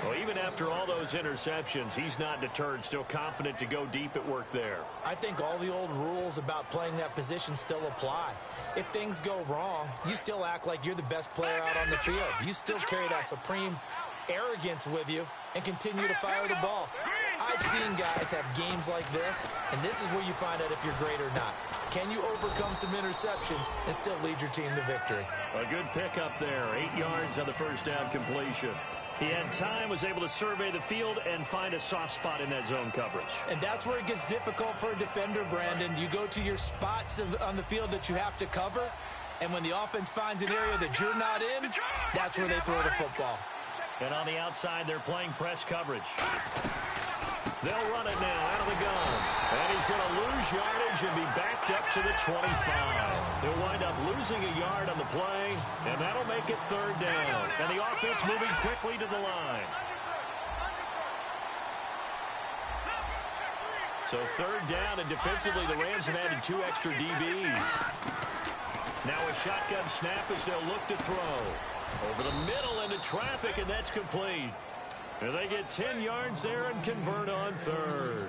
Well, even after all those interceptions, he's not deterred, still confident to go deep at work there. I think all the old rules about playing that position still apply. If things go wrong, you still act like you're the best player out on the field. You still carry that supreme arrogance with you and continue to fire the ball. I've seen guys have games like this, and this is where you find out if you're great or not. Can you overcome some interceptions and still lead your team to victory? A good pickup there. 8 yards on the first down completion. He had time, was able to survey the field and find a soft spot in that zone coverage. And that's where it gets difficult for a defender, Brandon. You go to your spots on the field that you have to cover, and when the offense finds an area that you're not in, that's where they throw the football. And on the outside, they're playing press coverage. They'll run it now out of the gun. And he's going to lose yardage and be backed up to the 25. They'll wind up losing a yard on the play, and that'll make it 3rd down. And the offense moving quickly to the line. So 3rd down, and defensively the Rams have added 2 extra DBs. Now a shotgun snap as they'll look to throw. Over the middle into traffic, and that's complete. And they get 10 yards there and convert on 3rd.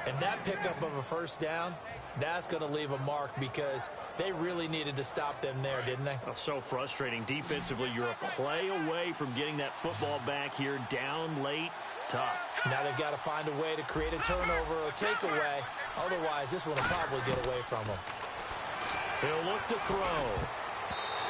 And that pickup of a 1st down, that's going to leave a mark because they really needed to stop them there, didn't they? Oh, so frustrating. Defensively, you're a play away from getting that football back here down late. Tough. Now they've got to find a way to create a turnover or takeaway. Otherwise, this one will probably get away from them. He'll look to throw.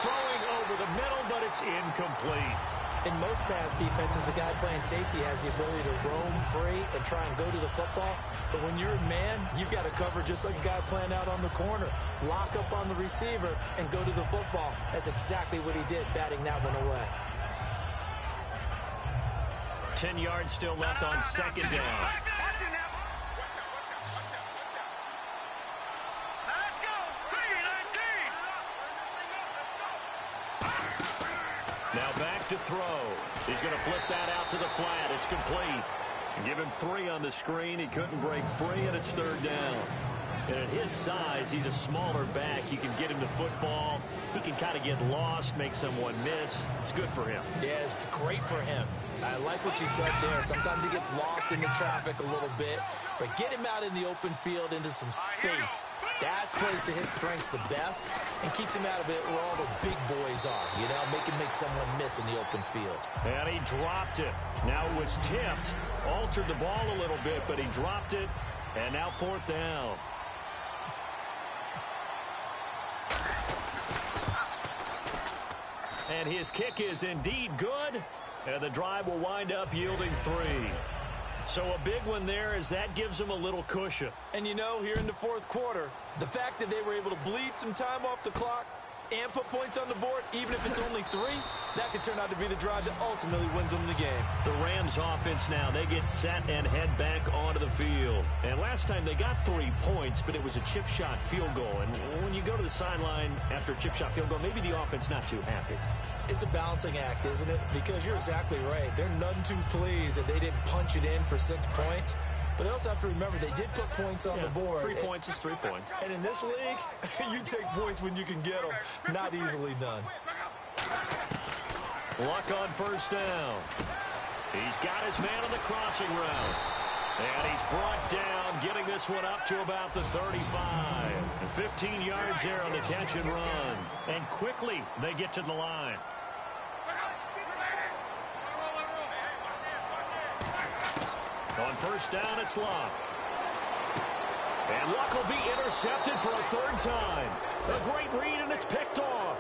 Throwing over the middle, but it's incomplete. In most pass defenses, the guy playing safety has the ability to roam free and try and go to the football. But when you're a man, you've got to cover just like a guy playing out on the corner. Lock up on the receiver and go to the football. That's exactly what he did, batting that one away. 10 yards still left on 2nd down. Now back to throw. He's going to flip that out to the flat. It's complete. Give him 3 on the screen. He couldn't break free, and it's 3rd down. And at his size, he's a smaller back. You can get him to football. He can kind of get lost, make someone miss. It's good for him. Yeah, it's great for him. I like what you said there. Sometimes he gets lost in the traffic a little bit, but get him out in the open field into some space. That plays to his strengths the best and keeps him out of it where all the big boys are. You know, make someone miss in the open field. And he dropped it. Now it was tipped. Altered the ball a little bit, but he dropped it. And now 4th down. And his kick is indeed good. And the drive will wind up yielding 3. So a big one there as that gives them a little cushion. And you know, here in the 4th quarter, the fact that they were able to bleed some time off the clock and put points on the board, even if it's only 3, that could turn out to be the drive that ultimately wins them the game. The Rams offense now, they get set and head back onto the field. And last time they got 3 points, but it was a chip shot field goal. And when you go to the sideline after a chip shot field goal, maybe the offense not too happy. It's a balancing act, isn't it? Because you're exactly right. They're none too pleased that they didn't punch it in for 6 points. But they also have to remember they did put points on the board. 3 points is 3 points. And in this league, you take points when you can get them. Not easily done. Luck on 1st down. He's got his man on the crossing route. And he's brought down, getting this one up to about the 35. And 15 yards there on the catch and run. And quickly they get to the line. On 1st down, it's Luck. And Luck will be intercepted for a 3rd time. A great read, and it's picked off.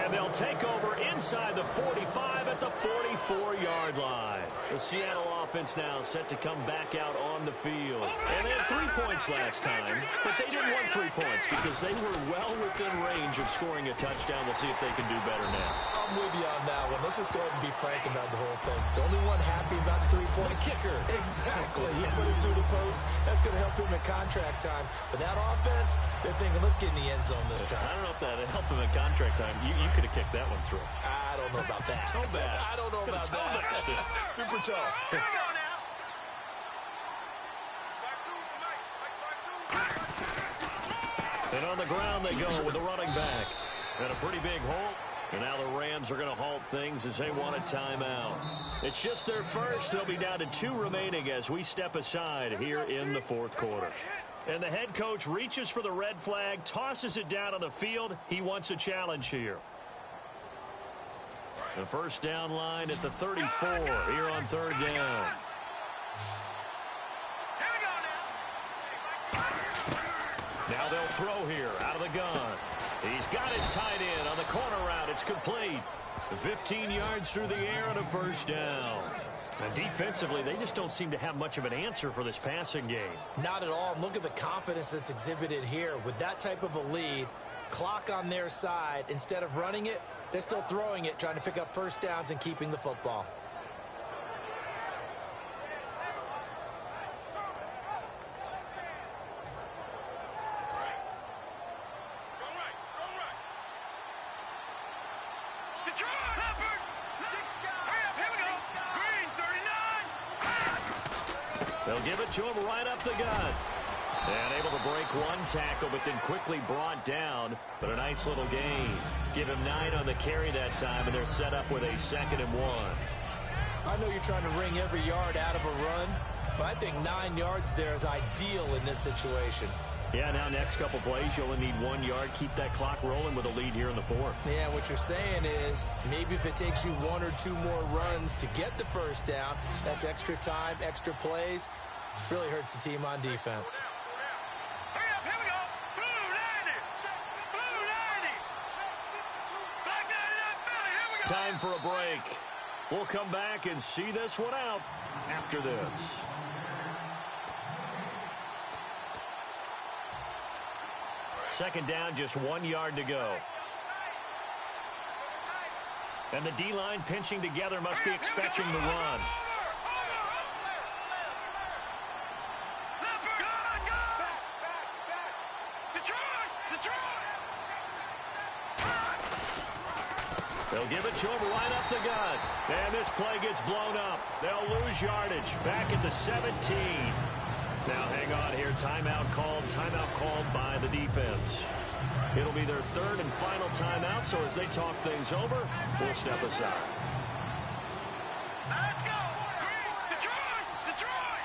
And they'll take over inside the 45 at the 44-yard line. The Seattle offense now set to come back out on the field. And they had 3 points last time, but they didn't want 3 points because they were well within range of scoring a touchdown. We'll see if they can do better now. I'm with you on that one. Let's just go ahead and be frank about the whole thing. The only one happy about the 3-point kicker. Exactly. He put it through the post. That's going to help him in contract time. But that offense, they're thinking, let's get in the end zone this time. I don't know if that helped him in contract time. You could have kicked that one through. I don't know about that. Toe bash. I don't know about that. Super toe. And on the ground they go with the running back. And a pretty big hole. And now the Rams are going to halt things as they want a timeout. It's just their first. They'll be down to 2 remaining as we step aside here in the 4th quarter. And the head coach reaches for the red flag, tosses it down on the field. He wants a challenge here. The 1st down line at the 34 here on 3rd down. Now they'll throw here out of the gun. He's got his tight end on the corner route. It's complete. 15 yards through the air and a 1st down. And defensively, they just don't seem to have much of an answer for this passing game. Not at all. Look at the confidence that's exhibited here. With that type of a lead, clock on their side, instead of running it, they're still throwing it, trying to pick up 1st downs and keeping the football. They'll give it to him right up the gut. And able to break one tackle, but then quickly brought down. But a nice little gain. Give him 9 on the carry that time, and they're set up with a 2nd and 1. I know you're trying to wring every yard out of a run, but I think 9 yards there is ideal in this situation. Yeah, now next couple plays, you'll only need 1 yard. Keep that clock rolling with a lead here in the 4th. Yeah, what you're saying is maybe if it takes you 1 or 2 more runs to get the first down, that's extra time, extra plays. Really hurts the team on defense. Time for a break. We'll come back and see this one out after this. Second down, just 1 yard to go. And the D-line pinching together, must be expecting the run. They'll give it to him right up the gut. And this play gets blown up. They'll lose yardage. Back at the 17. Now hang on here. Timeout called by the defense. It'll be their 3rd and final timeout, so as they talk things over, we'll step aside. Let's go! Detroit! Detroit!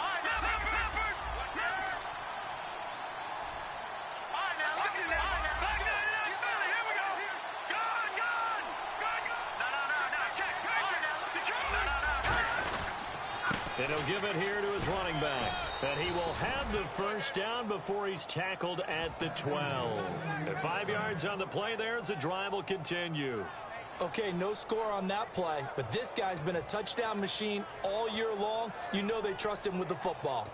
And he'll give it here to his running back. And he will have the first down before he's tackled at the 12. And 5 yards on the play there as the drive will continue. Okay, no score on that play, but this guy's been a touchdown machine all year long. You know they trust him with the football.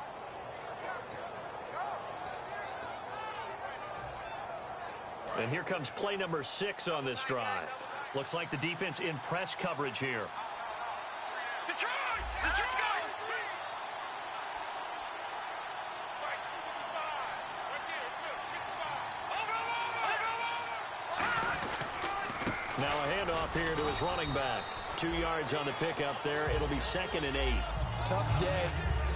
And here comes play number 6 on this drive. Looks like the defense in press coverage here. Now a handoff here to his running back. 2 yards on the pickup there. It'll be 2nd and 8. Tough day,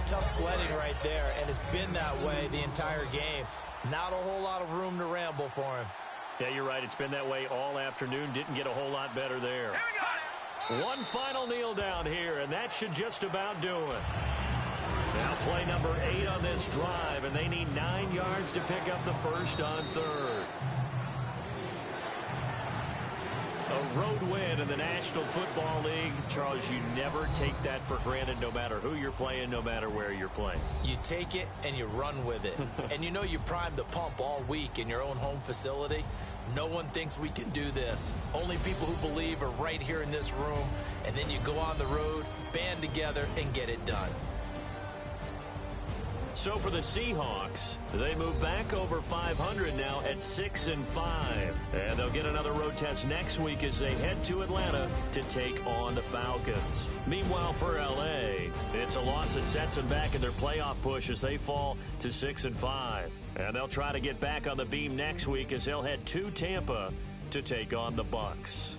tough sledding right there, and it's been that way the entire game. Not a whole lot of room to ramble for him. Yeah, you're right. It's been that way all afternoon. Didn't get a whole lot better there. One final kneel down here, and that should just about do it. Now play number 8 on this drive, and they need 9 yards to pick up the first on 3rd. A road win in the National Football League. Charles, you never take that for granted no matter who you're playing, no matter where you're playing. You take it and you run with it. And you know you primed the pump all week in your own home facility. No one thinks we can do this. Only people who believe are right here in this room. And then you go on the road, band together, and get it done. So for the Seahawks, they move back over 500 now at 6-5. And they'll get another road test next week as they head to Atlanta to take on the Falcons. Meanwhile, for L.A., it's a loss that sets them back in their playoff push as they fall to 6-5. And they'll try to get back on the beam next week as they'll head to Tampa to take on the Bucs.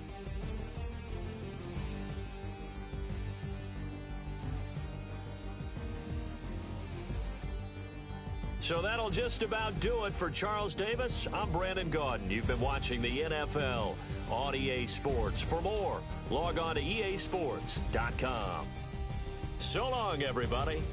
So that'll just about do it for Charles Davis. I'm Brandon Gaudin. You've been watching the NFL on EA Sports. For more, log on to easports.com. So long, everybody.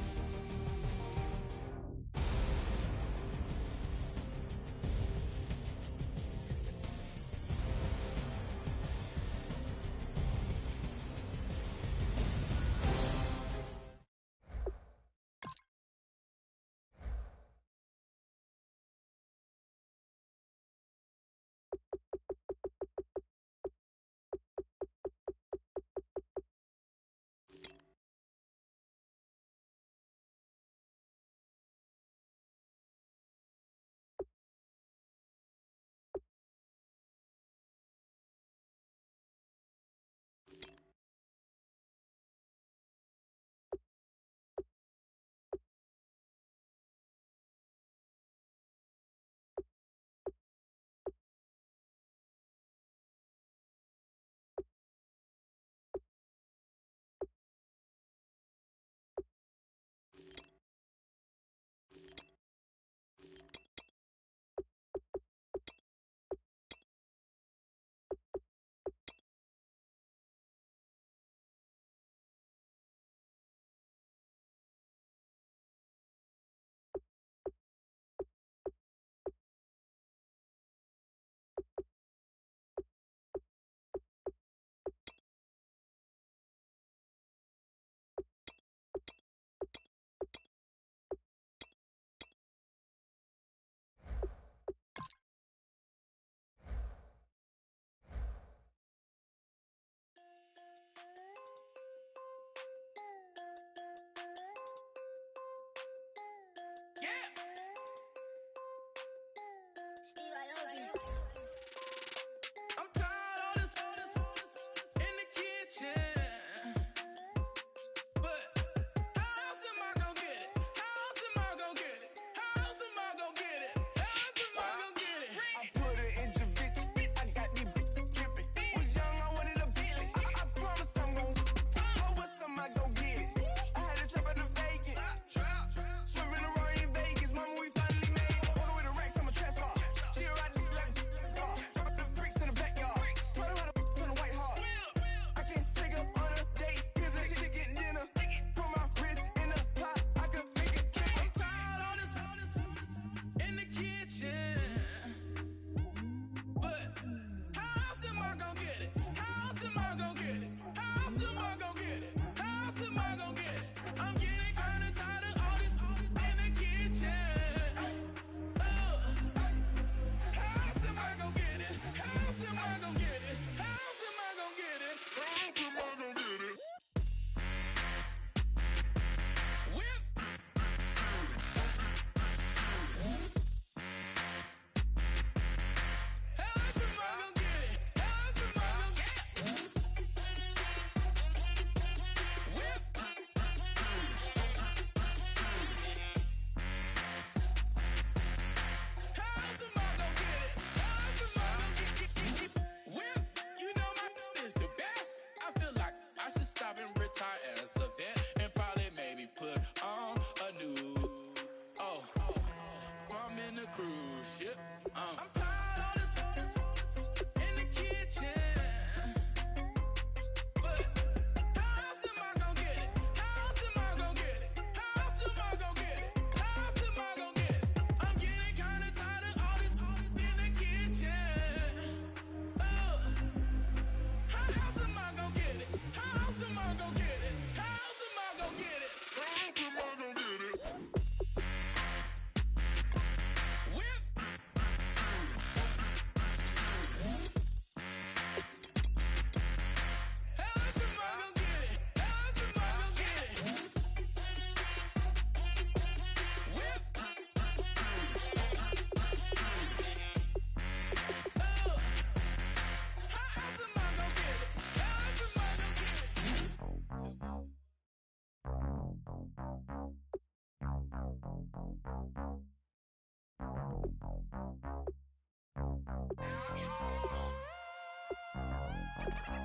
I gonna get it? How else am I gonna get it? How else am I gonna get it? I'm getting kinda tired of all this in the kitchen. How else am I gonna get it? How else am I gonna get it? How else am I gonna get it? How else am I gonna get it? Whip. How else am I gonna get it? How else am I gonna get it? Whip. How else am I gonna get it? How else am I gonna get it? Whip. You know my is the best. I feel like I should stop and retire as a vet and probably maybe put on a new. Oh, I'm in a cruise ship. I'm tired of all this in the kitchen. But how else am I gonna get it? How else am I gonna get it? How else am I gonna get it? How else am I gonna get it? I'm getting kinda tired of all this in the kitchen. How else am I gonna get it? How else am I gonna get it? How else am I gonna get it? How else am I gonna get it? Whip. How else am I gonna get it? How else am I gonna get it? Whip. How else am I gonna get it? How else am I gonna get it?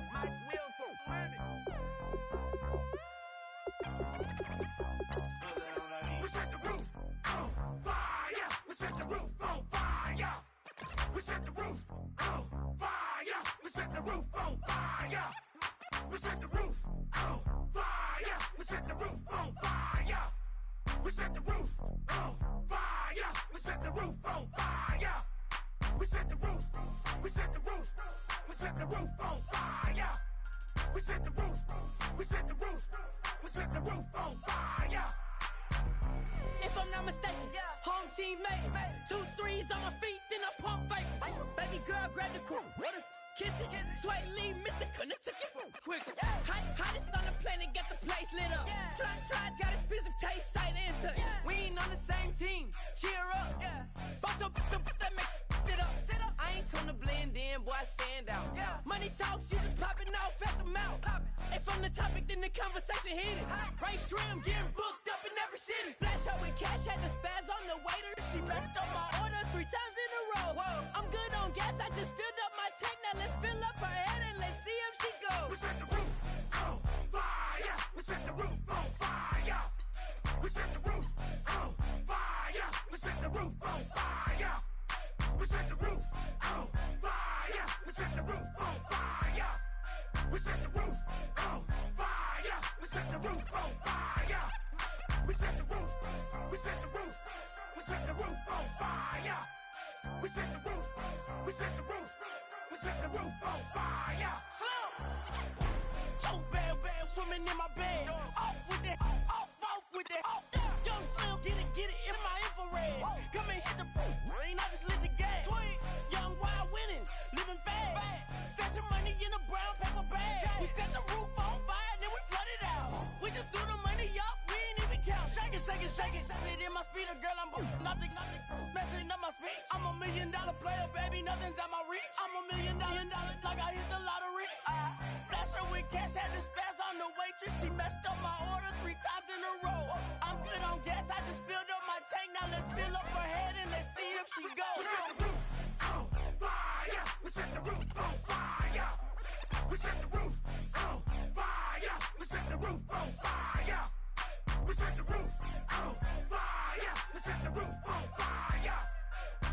We set the roof on fire. We set the roof on fire. We set the roof on fire. We set the roof on fire. We set the roof on fire. We set the roof on fire. We set the roof on fire. We set the roof on fire. We set the roof. We set the roof. We set the roof on fire. We set the roof. We set the roof. We set the roof on fire. If I'm not mistaken, home team made it. 2 threes on my feet, then I pump fake. Baby girl grab the quick, what if kiss it? Sway Lee, Mr. Couldn't took it quick. Hottest on the planet, got the place lit up. Fly, got expensive taste, sight and touch. We ain't on the same team, cheer up. Both up, that make sit up. I ain't come to blend in, boy, I stand out. Money talks, you just popping off at the mouth. If I'm the topic, then the conversation heated. Ray Shrimp getting booked up in every city. Splash out with cash, had the spaz on the waiter. She messed up my order 3 times in a row. I'm good on gas, I just filled up my tank. Now let's fill up her head and let's see if she goes. We set the roof on fire. We set the roof on fire. We set the roof on fire. We set the roof on fire. We set the roof on fire. We set the roof on fire. We set the roof on fire. We set the roof on fire. We set the roof. We set the roof. We set the roof on fire. We set the roof. We set the roof. We set the roof on fire. So bad, swimming in my bed. Off with that, off with that. Young Slim, get it in my infrared. Come and hit the rain, I just lit the gas. Young wild winning, living fast. Stashing money in a brown paper bag. We set the roof on fire, then we flood it out. We just threw the money up, we ain't even count. Shake it. It in my speeder, girl, I'm nothing, messing up my speech. I'm $1 million player, baby, nothing's out my reach. I'm $1 million, like I hit the lottery. Splash her with cash, had the spaz on the waitress. She messed up my order 3 times in a row. I'm good on gas, I just filled up my tank. Now let's fill up her head and let's see if she goes. We set the roof on fire. We set the roof on fire. We set the roof on fire. We set the roof on fire. We set the roof on fire. We set the roof on fire.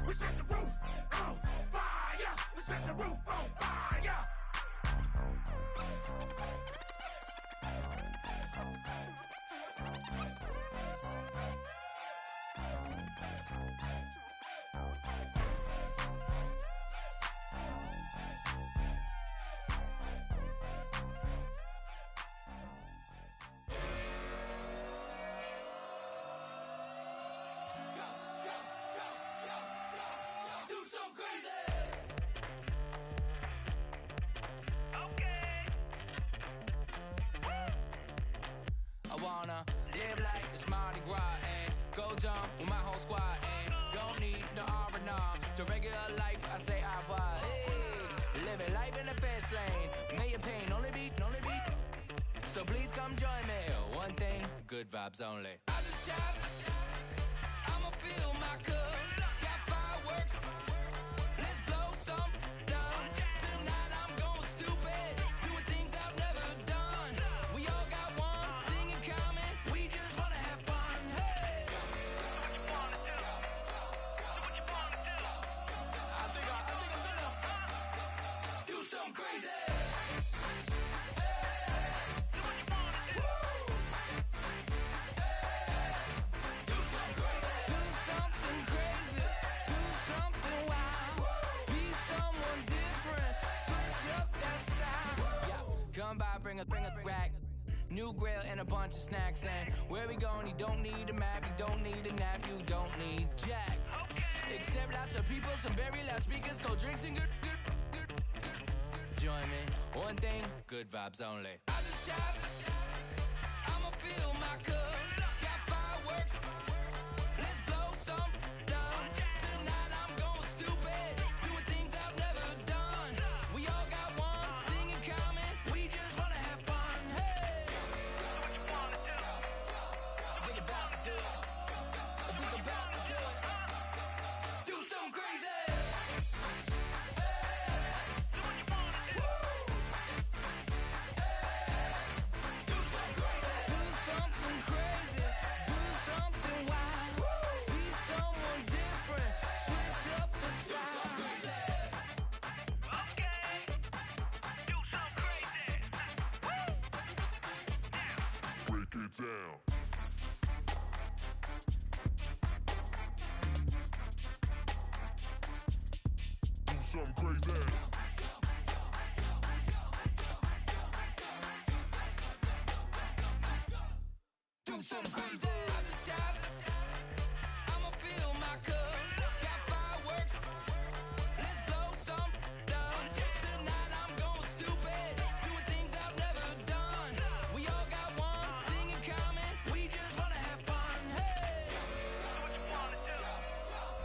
We set the roof on fire. We set the roof on fire. I wanna live like it's Mardi Gras and go dumb with my whole squad and don't need no R&R. To regular life, I say au revoir. Hey, living life in the fast lane. May your pain only be. So please come join me. One thing, good vibes only. I just tapped. I'ma fill my cup. Got fireworks. Let's blow some down. Tonight I'm going stupid. Doing things I've never done. We all got one thing in common. We just wanna have fun. Hey. What you wanna do? What you wanna do? I think I'm gonna do something crazy. Come by, bring a rack. New grill and a bunch of snacks. And where we going, you don't need a map, you don't need a nap, you don't need jack. Except lots of people, some very loud speakers, cold drinks and good. Join me, one thing, good vibes only. I just tapped, I'ma fill my cup. Got fireworks, let's blow some down. Tonight I'm going stupid, doing things I've never done. We all got one thing in common, we just wanna have fun. Hey, what you wanna do? I think about to do it. I think about to do it. Do something crazy. Down. Do something crazy. Do something crazy. I just tapped. I'ma fill my cup. Got fireworks. Let's blow some down. Tonight I'm going stupid. Doing things I've never done. We all got one thing in common. We just wanna have fun. Hey, what you wanna do?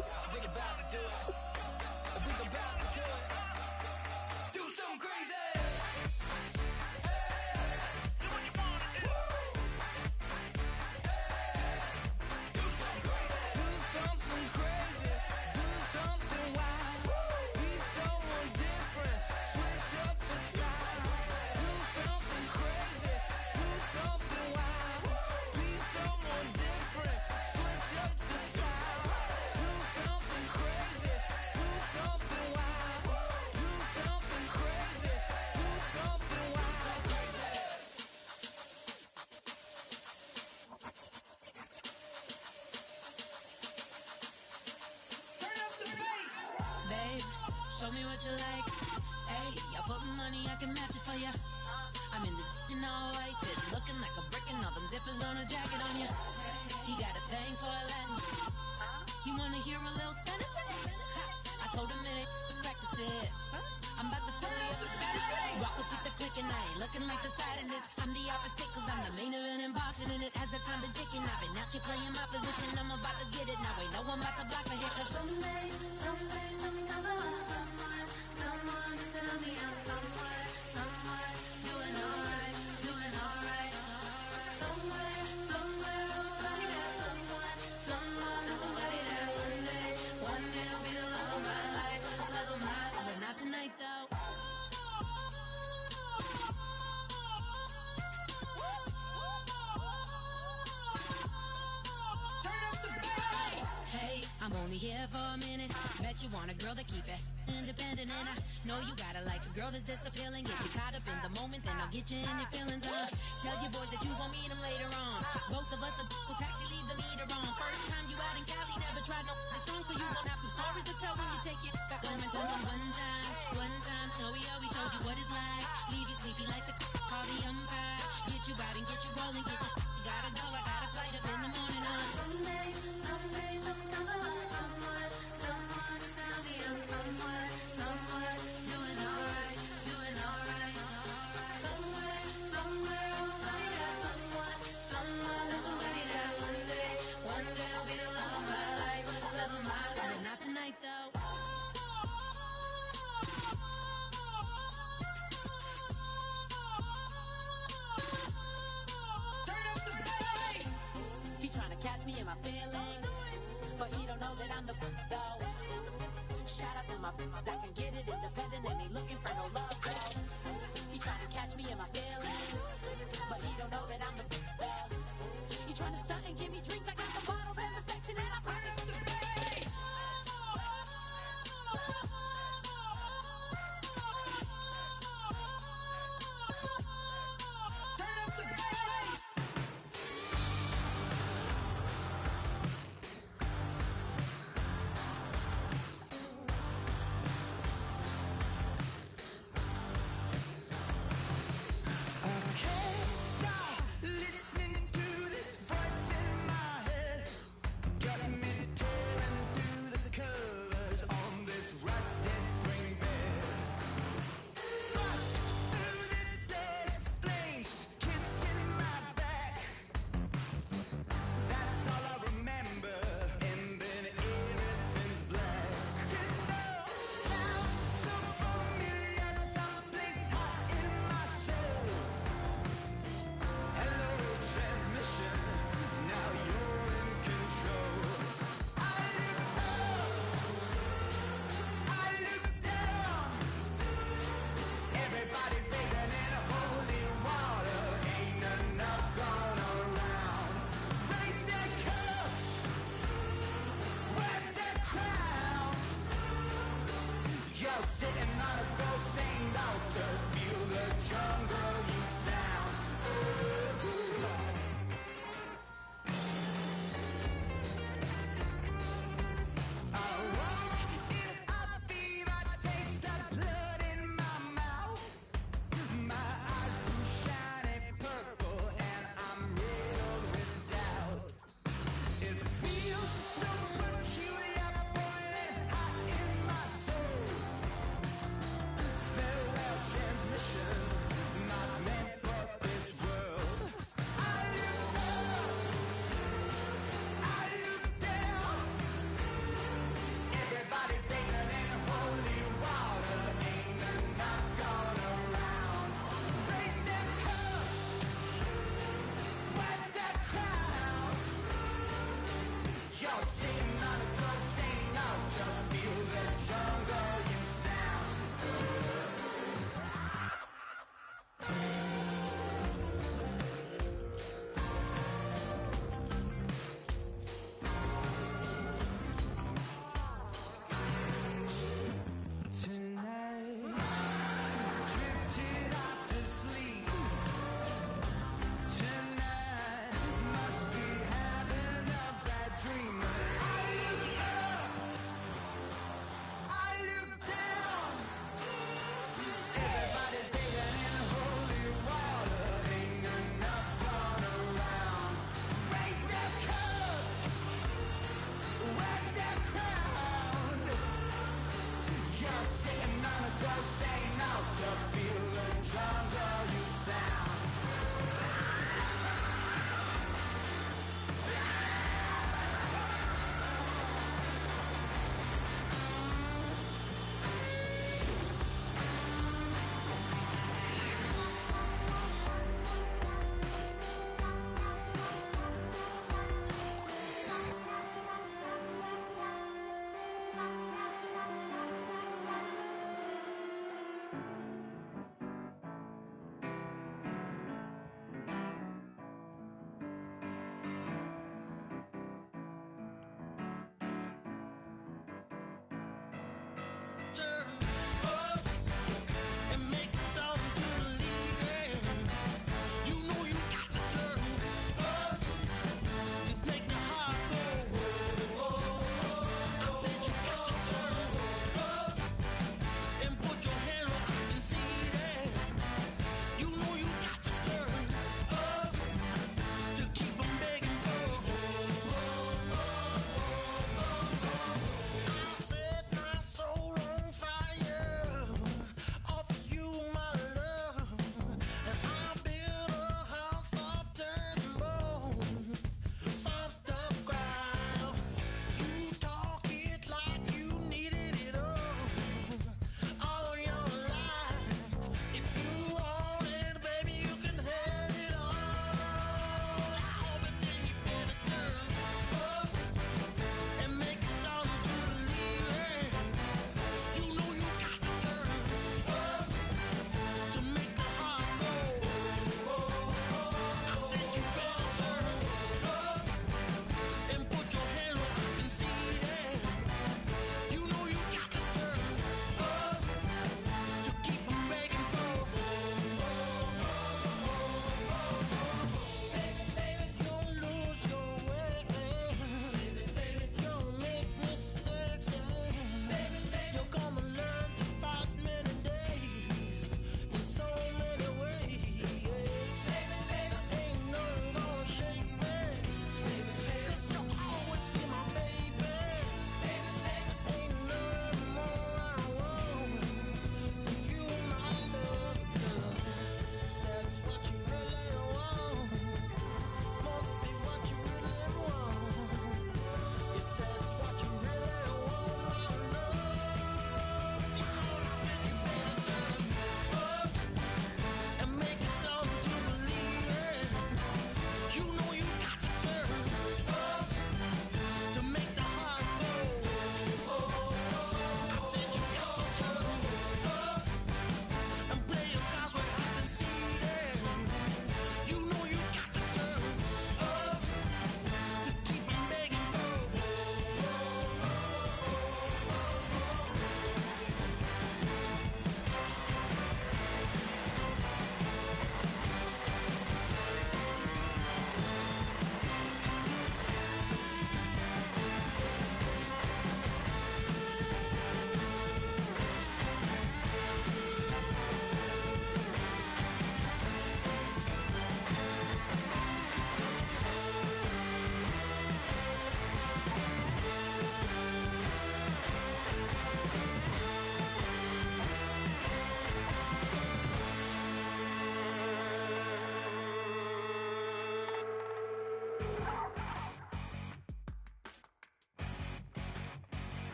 I think about to do it. I think about to do it. Do something crazy. Show me what you like. Hey, I put money, I can match it for ya. I'm in this all white fit, looking like a brick and all them zippers on a jacket on ya. He got a thing for Latin. He wanna hear a little Spanish in it. I told him it ain't practice it. I'm about to fill you up with Spanish. Walk up with the click and I ain't looking like the side in this. I'm the opposite cause I'm the main event in boxing and it has the time been ticking. I've been out here playing my position, I'm about to get it. Now ain't no one about to block me here cause someday I'm alone. Someone tell me I'm someone doing alright. Somewhere, somebody that someone, somebody that one day will be the love of my life, but not tonight though. Hey, I'm only here for a minute. Bet you want a girl to keep it independent, and I know you gotta like a girl that's this appealing. Get you caught up in the moment, then I'll get you in your feelings. Tell your boys that you gon' meet them later on. Both of us are so taxi, leave the meter on. First time you out in Cali, never tried no strong, so you gon' have some stories to tell when you take it back home and tell them one time, Snowy always showed you what it's like. Leave you sleepy like the call the umpire. Get you out and get you rolling, get you gotta go. I got a flight up in the morning on someday, sometime alone. Someone tell me I'm someone doing alright. Somewhere, somebody got someone my feelings, but he don't know that I'm the though. Shout out to my that can get it independent and he looking for no love though. He trying to catch me in my feelings, but he don't know that I'm the though. He trying to stunt and give me drinks. I got the bottles in the section and I promise to pay.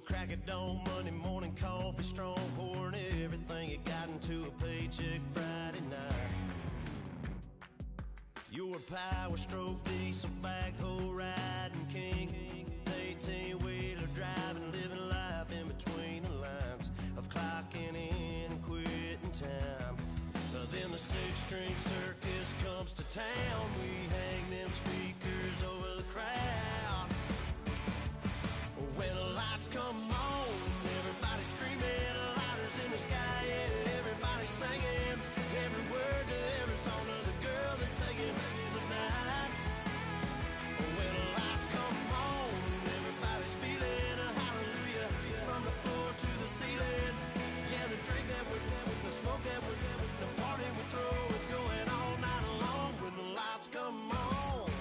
crack of dawn, Monday morning coffee, strong, pouring everything you got into a paycheck Friday night. You're a power stroke, diesel backhoe riding king, 18-wheeler driving, living life in between the lines of clocking in and quitting time. Then the six-string circus comes to town. We hang them speakers over the crowd. When the lights come on, everybody screaming, lighters in the sky, yeah, everybody singing every word to every song of the girl they're taking tonight. When the lights come on, everybody's feeling a hallelujah from the floor to the ceiling. Yeah, the drink that we're doing, the smoke that we're doing, the party we throw, it's going all night long. When the lights come on,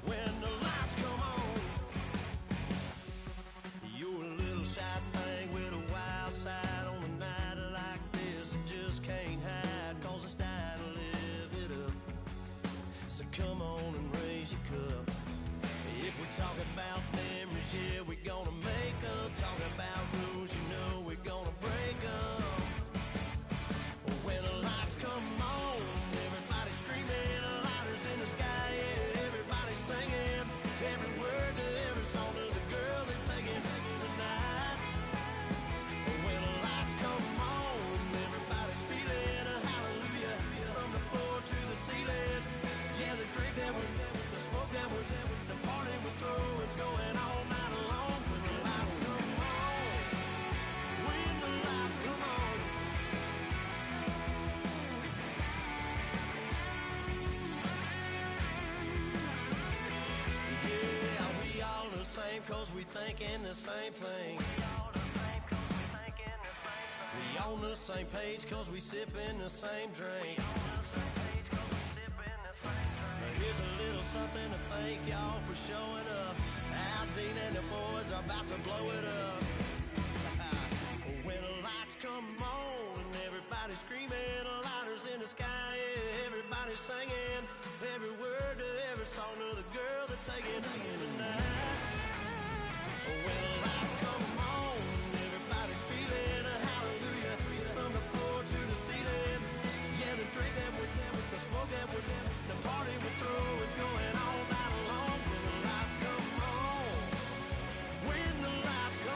when the lights come on. You're a little shy thing with a wild side on a night like this. And just can't hide, cause it's time to live it up. So come on and raise your cup. If we talk about memories, yeah, we're gonna make them. Talking about rules, you know we're gonna break them. When the lights come on, everybody screaming, lighters in the sky, yeah, everybody singing every word to every song of the girl they're taking tonight. When the lights come on, everybody's feeling a hallelujah from the floor to the ceiling. Yeah, the drink that we're doing, the smoke that we're doing, the party we throw, it's going all night long. When the lights come on, when the lights come on. Yeah, we all the same cause we thinking the same thing. We on the same page cause we sipping the same drink. Here's a little something to thank y'all for showing up. Al Dean and the boys are about to blow it up. When the lights come on and everybody's screaming, lighters in the sky, yeah, everybody's singing every word to every song of the girl they're taking tonight. When the lights come on, everybody's feeling a hallelujah from the floor to the ceiling. Yeah, the drink that we're doing, the smoke that we're doing, the party we throw, it's going all night long. When the lights come on, when the lights come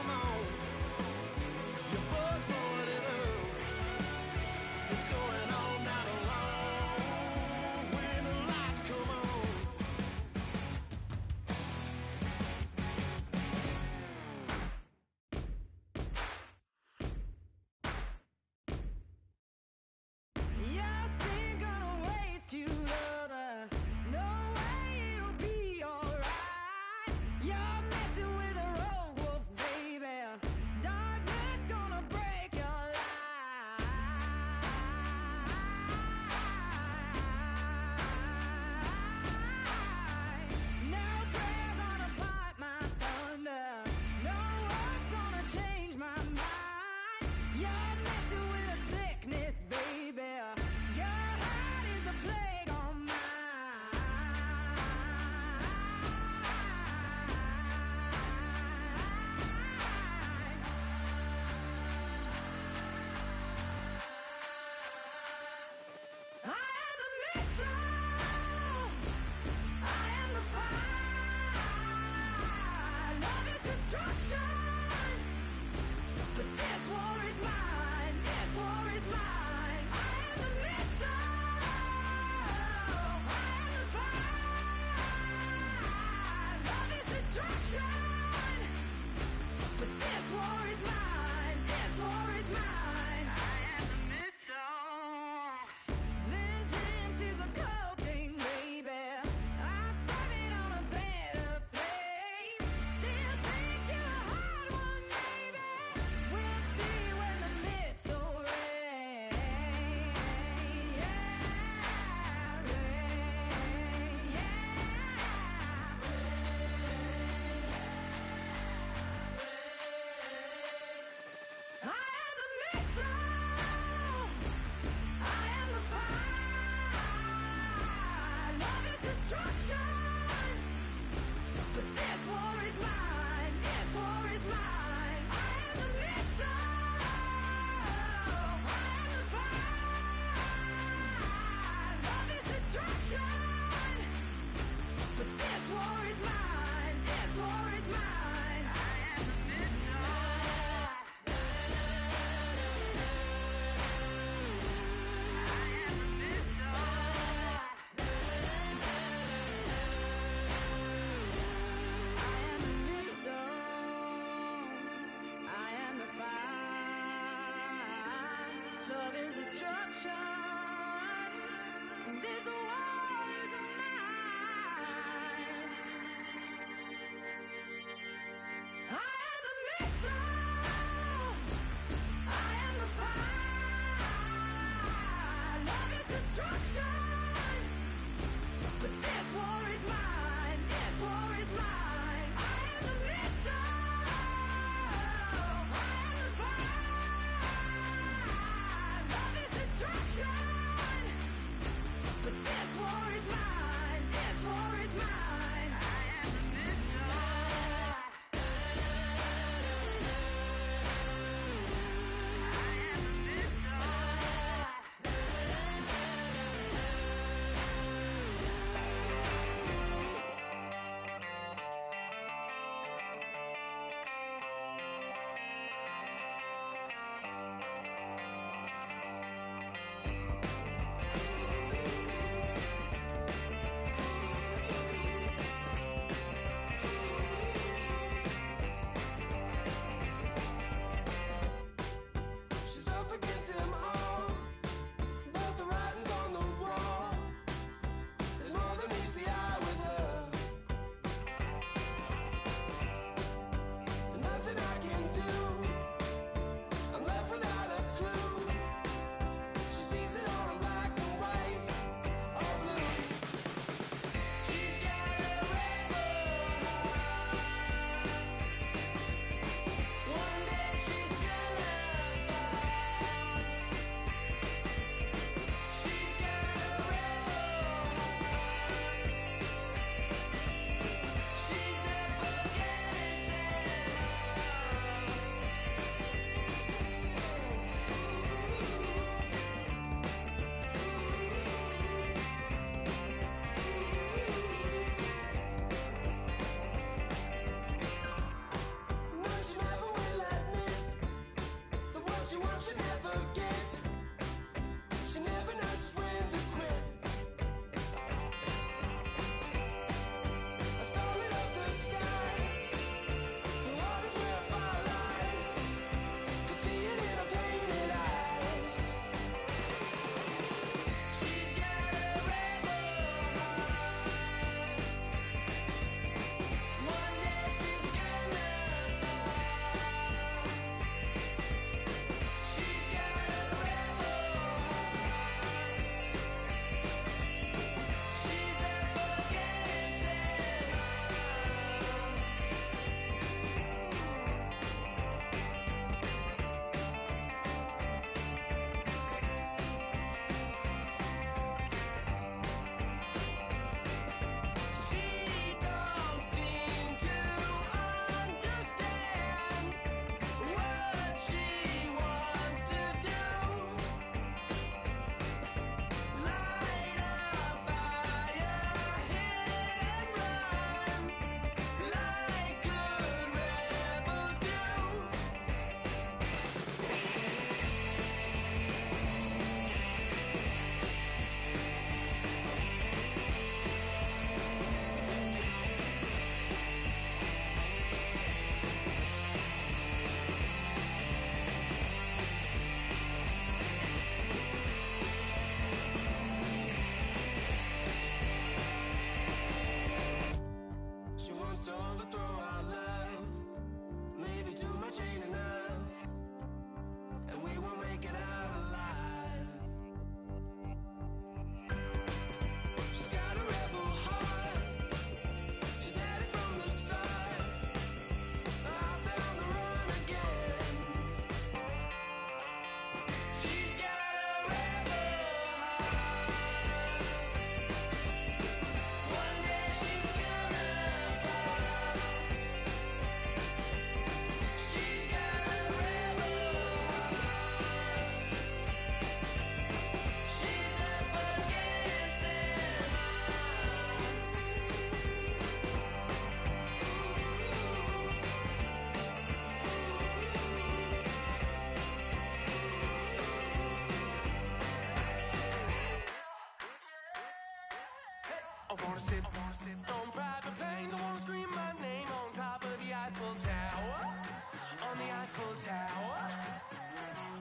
Eiffel Tower.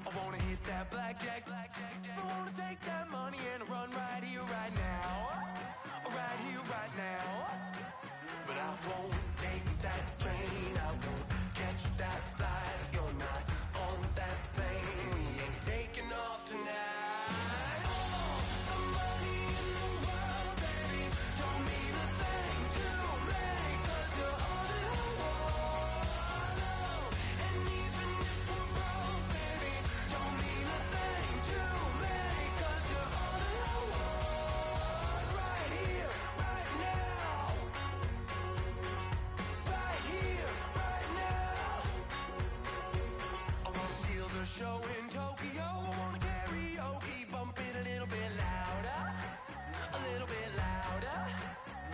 I wanna hit that blackjack. I wanna take that money and run right here, right now. Right here, right now. But I won't take that train. I won't catch that flight if you're not on that plane. We ain't taking off tonight. Oh, the money in the world, baby, don't mean a thing to me, 'cause you're all that I want. Oh, and even if we're broke, baby, don't mean a thing to me, 'cause you're all that I want. Right here, right now. Right here, right now. I wanna steal the show in Tokyo. I wanna karaoke, bump it a little bit louder. A little bit louder.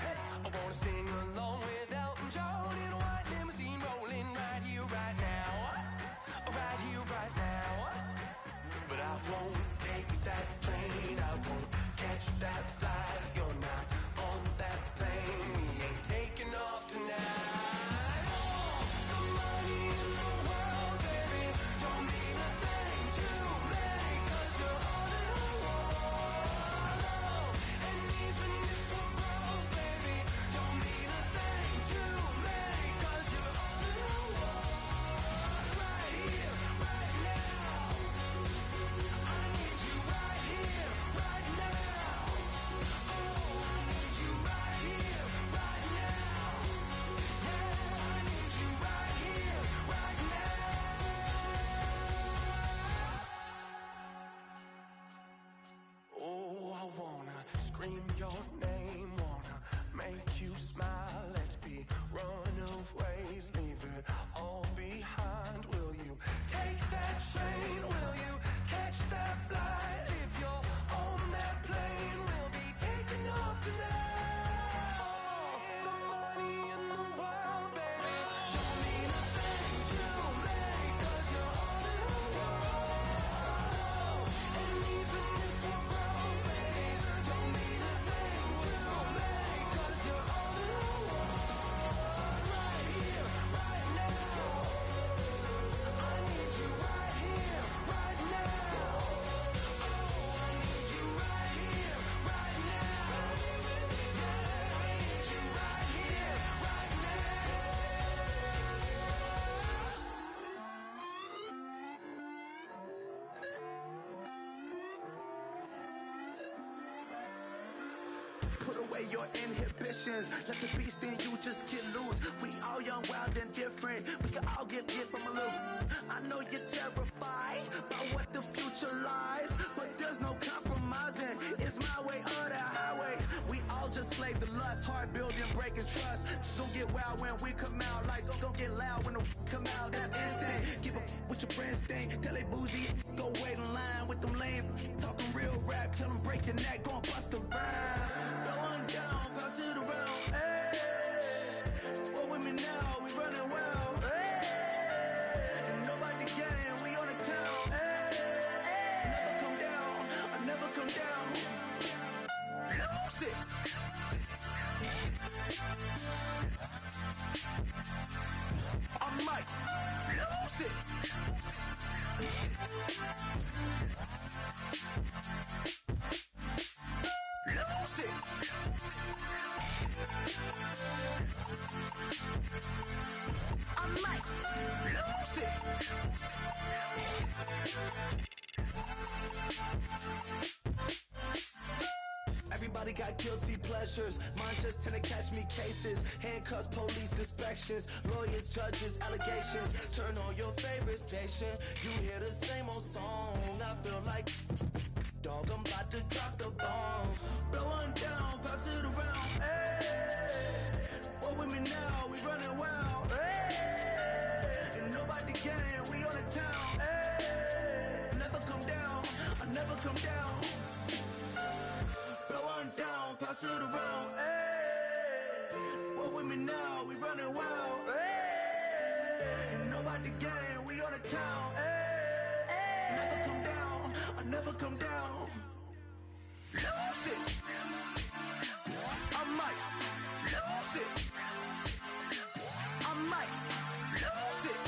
Hey, I wanna sing along with Elton John in a white limousine rolling right here, right now. Right here, right now. But I won't take that train. I won't catch that flight if you're not on that plane. We ain't taking off tonight. Oh, the money in the world, baby, don't mean a thing to me, 'cause you're all that I want. Oh, and even if we're broke, baby, don't mean a thing to me, 'cause you're all that I want. Right here, right now. I need you right here, right now. Oh, I need you right here, right now. Yeah, I need you right here, right now. Oh, I wanna scream your name, wanna make you smile. Let's be runaways, leave it all behind. Will you take that train? Will you catch that flight? If you're on that plane, we'll be taking off tonight. Oh, the money in the world, baby, don't mean a thing to me, 'cause you're all that I want. And even if we're broke, baby, don't mean a thing to me, 'cause you're all that I want. Right here, right now. I need you right here, right now. Oh, I need you right here, right now. Yeah, I need you right here, right Put away your inhibitions, let the beast in you just get loose. We all young, wild, and different. We can all get from a little. I know you're terrified by what the future lies, but there's no compromising. It's my way or the highway. We all just slave the lust, heart building, breaking trust. Don't get wild when we come out, like don't get loud when the come out. That's instant. Keep up with your friends, thing. Tell they bougie, go wait in line with them lame. Talking real rap, tell them break your neck, gon' bust a rhyme. Going down, pass it around, hey. What with me now, we running wild, hey. And nobody getting, we on the town, hey. Never come down, I never come down. Lose it. I might lose it. Lose it. I might lose it. Everybody got guilty pleasures. Mine just tend to catch me cases. Handcuffs, police inspections, lawyers, judges, allegations. Turn on your favorite station. You hear the same old song. I feel like dog, I'm about to drop the bomb. Blowing down, pass it around. Hey, what with me now? We running wild. Hey, and nobody getting. We on the town. Hey, never come down. I never come down. Blowing down, pass it around. Hey, what with me now? We running wild. Hey, and nobody getting. We on the town. Hey, never come down. I never come down. Lose it. I might lose it. I might lose it.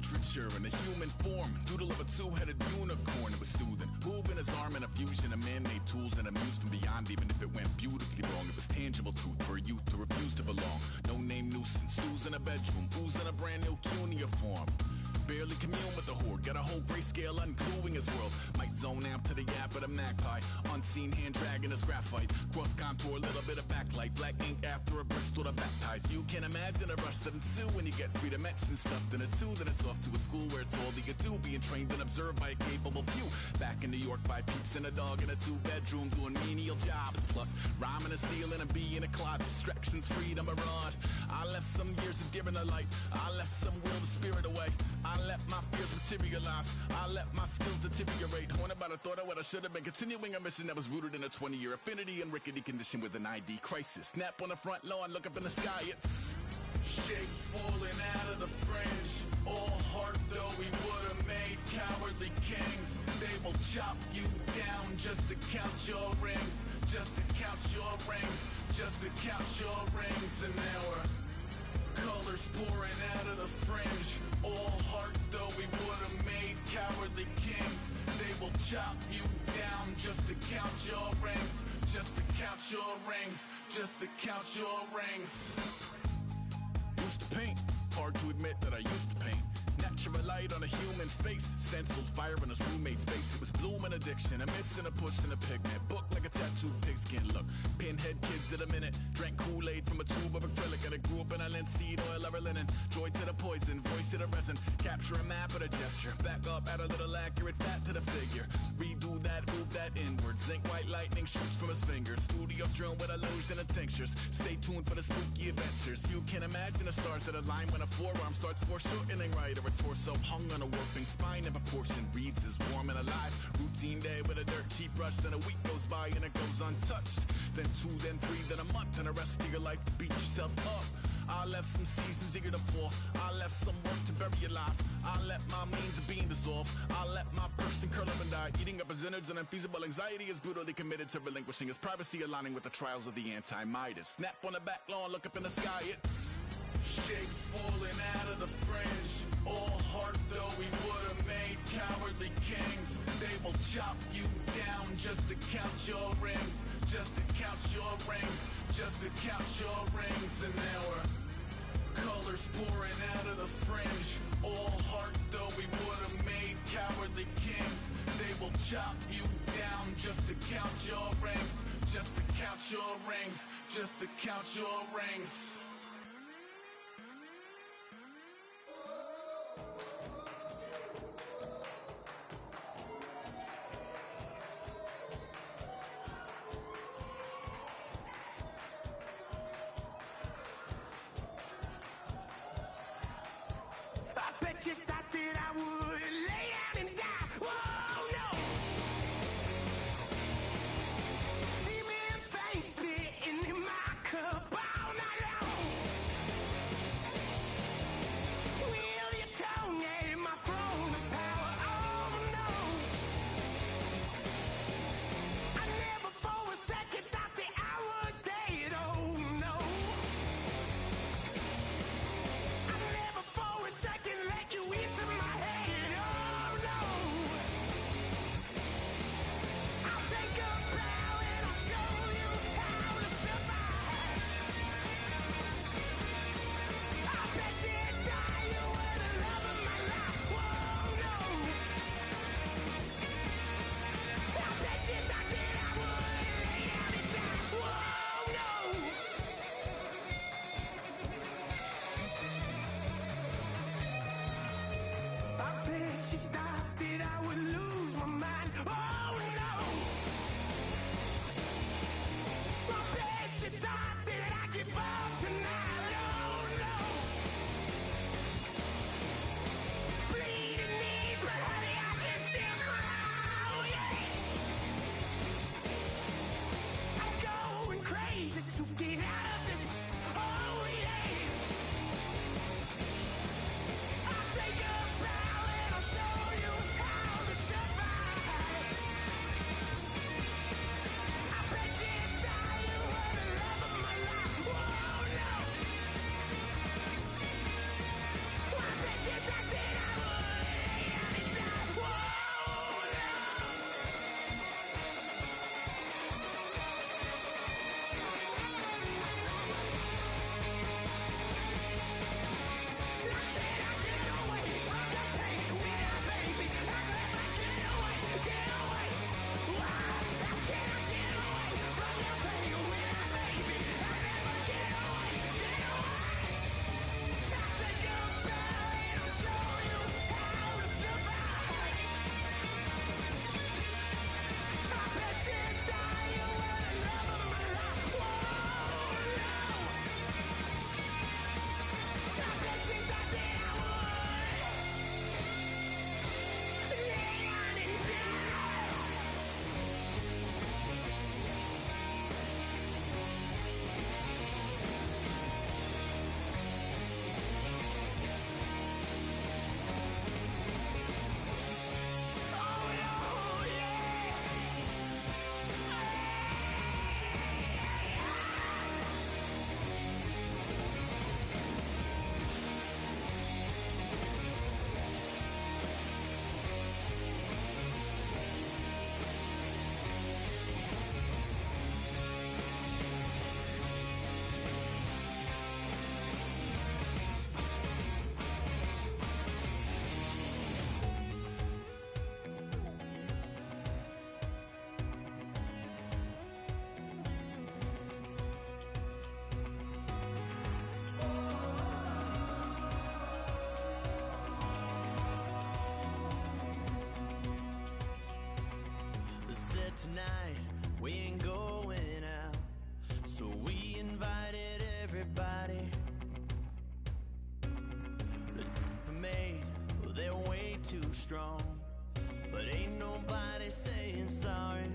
portraiture in a human form. Doodle of a two-headed unicorn. It was soothing. Moving his arm in a fusion of man-made tools and amused from beyond. Even if it went beautifully wrong, it was tangible truth for a youth to refuse to belong. No name nuisance. Who's in a bedroom? Who's in a brand new cuneiform? Barely commune with the horde. Got a whole grayscale ungluing his world. Might zone amp to the yap of the magpie. Unseen hand dragging his graphite. Cross contour, little bit of backlight. Black ink after a Bristol to baptize. You can imagine a rush that ensue when you get 3 dimensions stuffed in a 2. Then it's off to a school where it's all that you do. Being trained and observed by a capable few. Back in New York by peeps and a dog in a 2-bedroom doing menial jobs. Plus rhyming and stealing and being a clod. Distractions, freedom, a rod. I left some years of giving a light. I left some will to spirit away. I let my fears materialize. I let my skills deteriorate. Horn about a thought of what I should have been. Continuing a mission that was rooted in a 20-year affinity and rickety condition with an ID crisis. Snap on the front lawn, look up in the sky. It's shapes falling out of the fringe. All heart though we would have made cowardly kings. They will chop you down just to count your rings. Just to count your rings. Just to count your rings. And now we're colors pouring out of the fringe. All heart though we would have made cowardly kings. They will chop you down just to count your rings. Just to count your rings. Just to count your rings. Used to paint. Hard to admit that I used to paint. Natural light on a human face. Stenciled fire in his roommate's face. It was bloom and addiction. A miss and a push and a pigment. Book like a tattooed pigskin look. Pinhead kids in a minute. Drank Kool-Aid from a tube of acrylic. And I grew up in a linseed oil of linen. Joy to the poison. Voice to the resin. Capture a map of a gesture. Back up, add a little accurate fat to the figure. Redo that, move that inward. Zinc white lightning shoots from his fingers. Studio strewn with illusion and tinctures. Stay tuned for the spooky adventures. You can imagine the stars that align when a forearm starts foreshortening right. Or a torso hung on a warping spine in proportion. Reads as warm and alive. Routine day with a dirt cheap brush. Then a week goes by and it goes untouched. Then 2, then 3, then a month. And the rest of your life to beat yourself up. I left some seasons eager to fall. I left some work to bury alive. I let my means of being dissolved. I let my person curl up and die. Eating up his innards and unfeasible anxiety is brutally committed to relinquishing his privacy, aligning with the trials of the anti-Midas. Snap on the back lawn, look up in the sky. It's shapes falling out of the fringe. All heart though we would have made cowardly kings. They will chop you down just to count your rings. Just to count your rings. Just to count your rings. And now we're colors pouring out of the fringe. All heart though we would have made cowardly kings. They will chop you down just to count your rings. Just to count your rings. Just to count your rings. You thought that I would lay down and die. Whoa, no. Tmil10's spitting in my cup all night long. tonight we ain't going out, so we invited everybody. The made, well, they're way too strong, but ain't nobody saying sorry.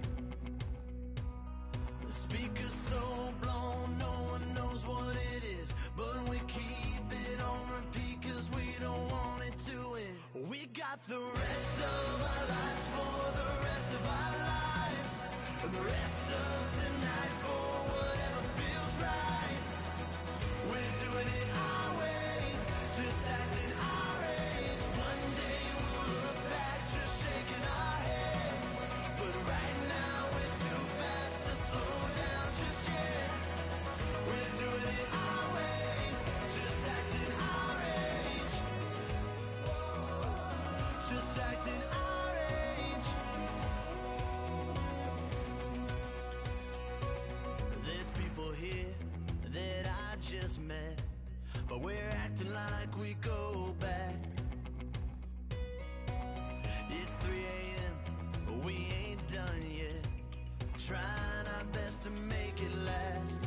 The speaker's so blown, no one knows what it is, but we keep it on repeat cause we don't want it to end. We got the rest of our lives for the rest of our lives, and the rest of tonight for whatever feels right. We're doing it our way, just acting our age. One day we'll look back just shaking our heads, but right now we're too fast to slow down just yet. We're doing it our way, just acting our age. Just acting our age. There's people here that I just met, but we're acting like we go back. It's 3 a.m., but we ain't done yet, trying our best to make it last.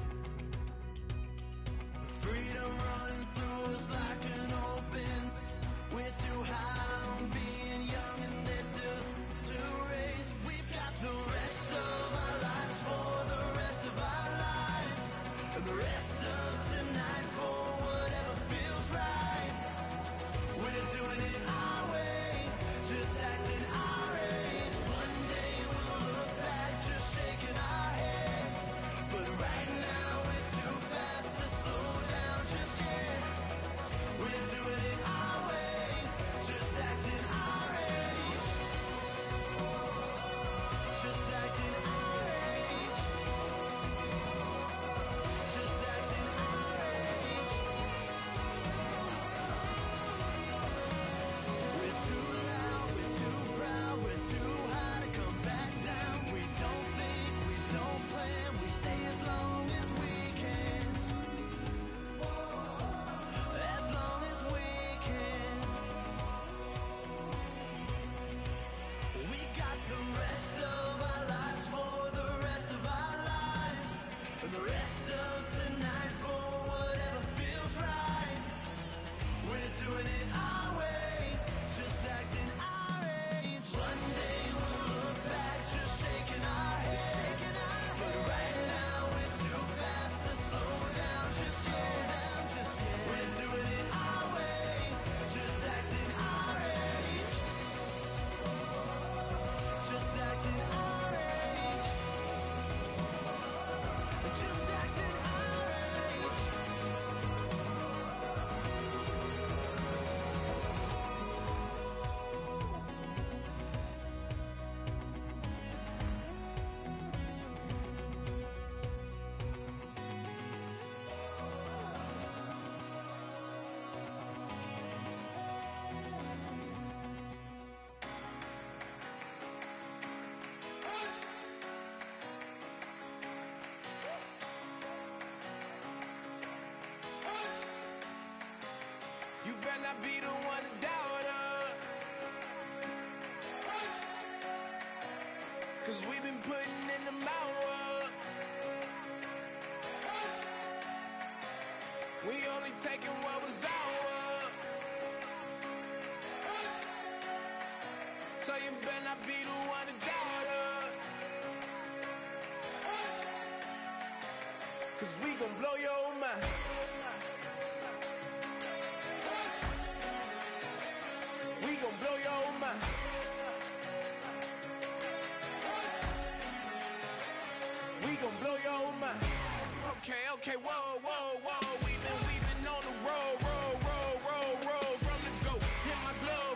Freedom running through us like an open. We're too high on being young and there's still to raise. We've got the rest of our lives for the rest of our lives, and the rest of tonight for whatever feels right. We're doing it our way, just acting our age. One day we'll look back just shaking our heads, but right now we're too fast to slow down just yet. We're doing it our way, just acting our age. Just acting our age. Just acting our age. We're too loud, we're too proud, we're too high to come back down. We don't think, we don't plan, we stay as long as we can. As long as we can. We got the rest of our lives for the rest of our lives, and the rest of tonight for whatever feels right. We're doing it our way, just acting our age. One day we'll look back just shaking our heads, but right now we're too fast to slow down just yet. We're doing it our way, just acting our age. Just acting our age. Just acting our age. You better not be the one to doubt us, 'cause we've been putting in the hours. We only taking what was ours, so you better not be the one to doubt us, 'cause we gon' blow your mind. We gon' blow your mind. We gon' blow your mind. Okay, whoa, whoa, whoa. We've been on the road, from the go. Hit my blow.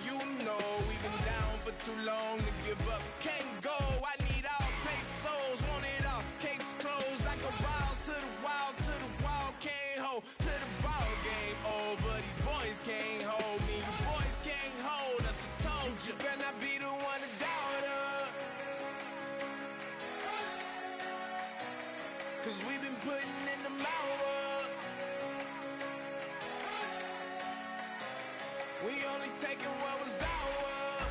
You know we've been down for too long to give up. Can't go. I need all pesos, want it all. Case closed. I go wild to the wild, can't hold to the ball game over. These boys can't hold me. You boys can't hold us. I told you. Better not be the one to doubt us, 'cause we've been putting in the hours. We only taking what was ours.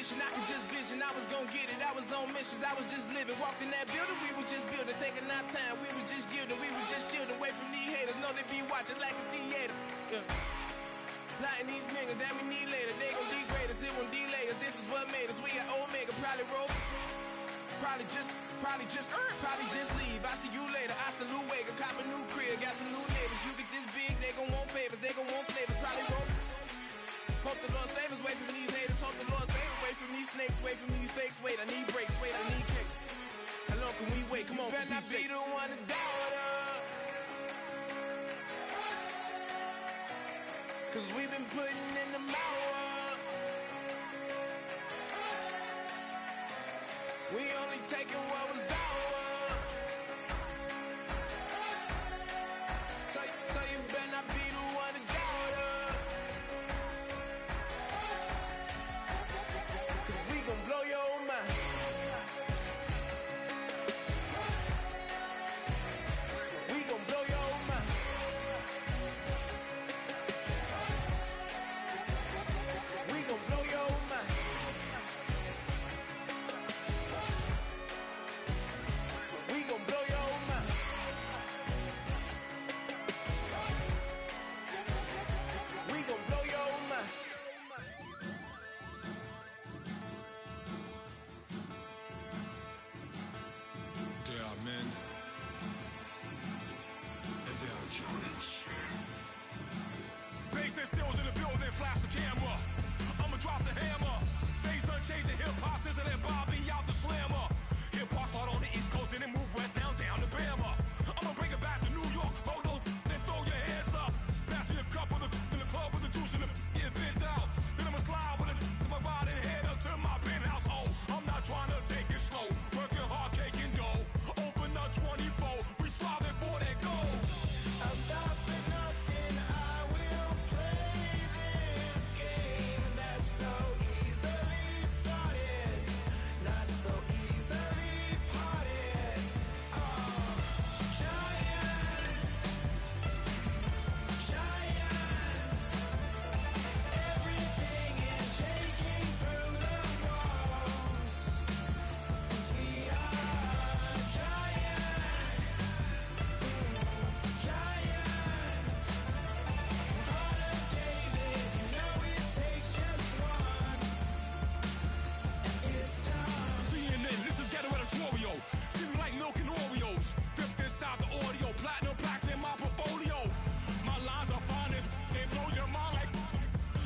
vision, I could just vision. I was gonna get it, I was on missions, I was just living. Walked in that building, we was just building, taking our time. We was just yielding, we was just chilling. Away from these haters, know they be watching like a theater. Yeah. Plotting these niggas that we need later. They gon' degrade us, it won't delay us. This is what made us. We got Omega, probably roll. Probably just leave. I see you later. I salute Wake, cop a new crib, got some new neighbors. You get this big, they gon' want favors, they gon' want flavors. Probably roll. Hope the Lord save us, wait from these haters. Hope the Lord save us, wait from these snakes, wait from these fakes. Wait, I need breaks, wait, I need kick. How long can we wait? Come on, better not be the one to doubt us. Cause we've been putting in the hours. We only taking what was ours. So you better not be the one to doubt us. Cause we gon' blow your mind. We gon' blow your mind. We gon' blow your mind. We gon' blow your mind. We gon' blow your mind. There are men, and there are giants. Bass and stills in the building, flash the camera. I'ma drop the hammer. Things done changed, the hip-hop sizzle and Bobby out the slammer. Hip-hop start on the East Coast and then move west down to Bama. I'ma bring it back to New York, hold those and throw your hands up. Pass me a cup of the club with the juice in the get bent out. Then I'ma slide with it to my ride and head up to my penthouse. Oh, I'm not trying to take it slow, working hard, caking dough. Open up 24, we striving for that goal. I'll stop for nothing, I will play this game that's so easily started, not so easily parted. Giants, everything is shaking through the walls. 'Cause we are giants. Heart of David, you know it takes just one, and it's time. CNN, this is ghetto editorial. See me like milk and Oreos. Dipped inside the audio, platinum plaques in my portfolio. My lines are finest, they blow your mind like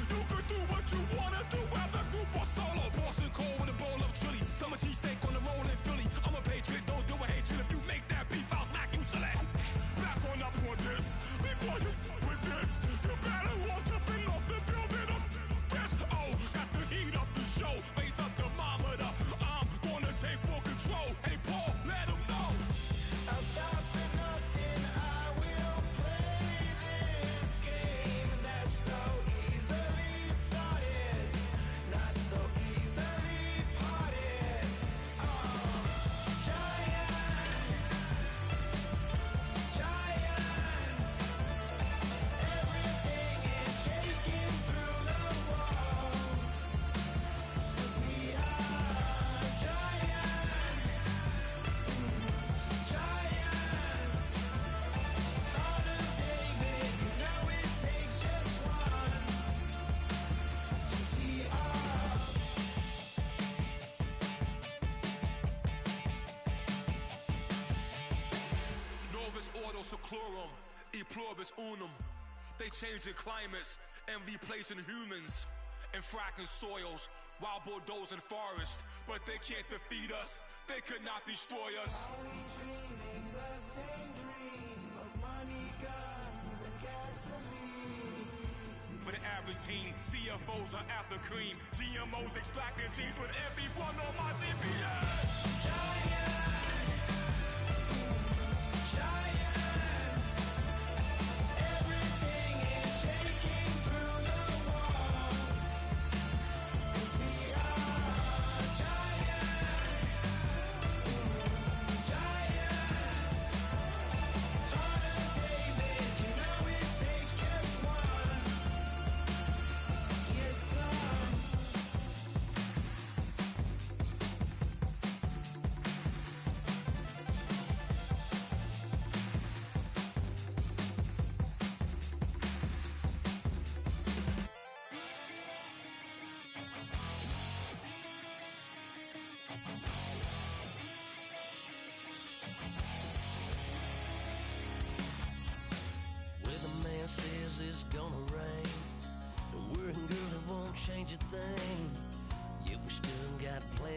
you could do what you wanna do, whether group or solo. Boston cold with a bowl of chili, summer cheesesteak on the roll in Philly. I'm a patriot, don't do a hatred. If you make that beef, I'll smack you silly. Back on up on this, before you with this, you better walk jumping off the building up. Yes, oh, got the heat up the show, face up the thermometer. I'm gonna take full control. Hey Paul, let him know. I'll stop for nothing, I will play this game that's so easily started, not so easily parted. Giants, everything is shaking through the walls. 'Cause we are giants. Heart of David, you know it takes just one. GTR. Novus ordo seclorum, e pluribus unum. They changing climates and replacing humans and fracking soils, wild bulldozing forests, but they can't defeat us. They could not destroy us. Are we dreaming the same dream of money, guns, and gasoline? For the average team, CFOs are after cream. GMOs extracting genes with everyone on my TPS. Everything is shaking through the walls. 'Cause we are giants. Heart of David, you know it takes just one. Yes, son.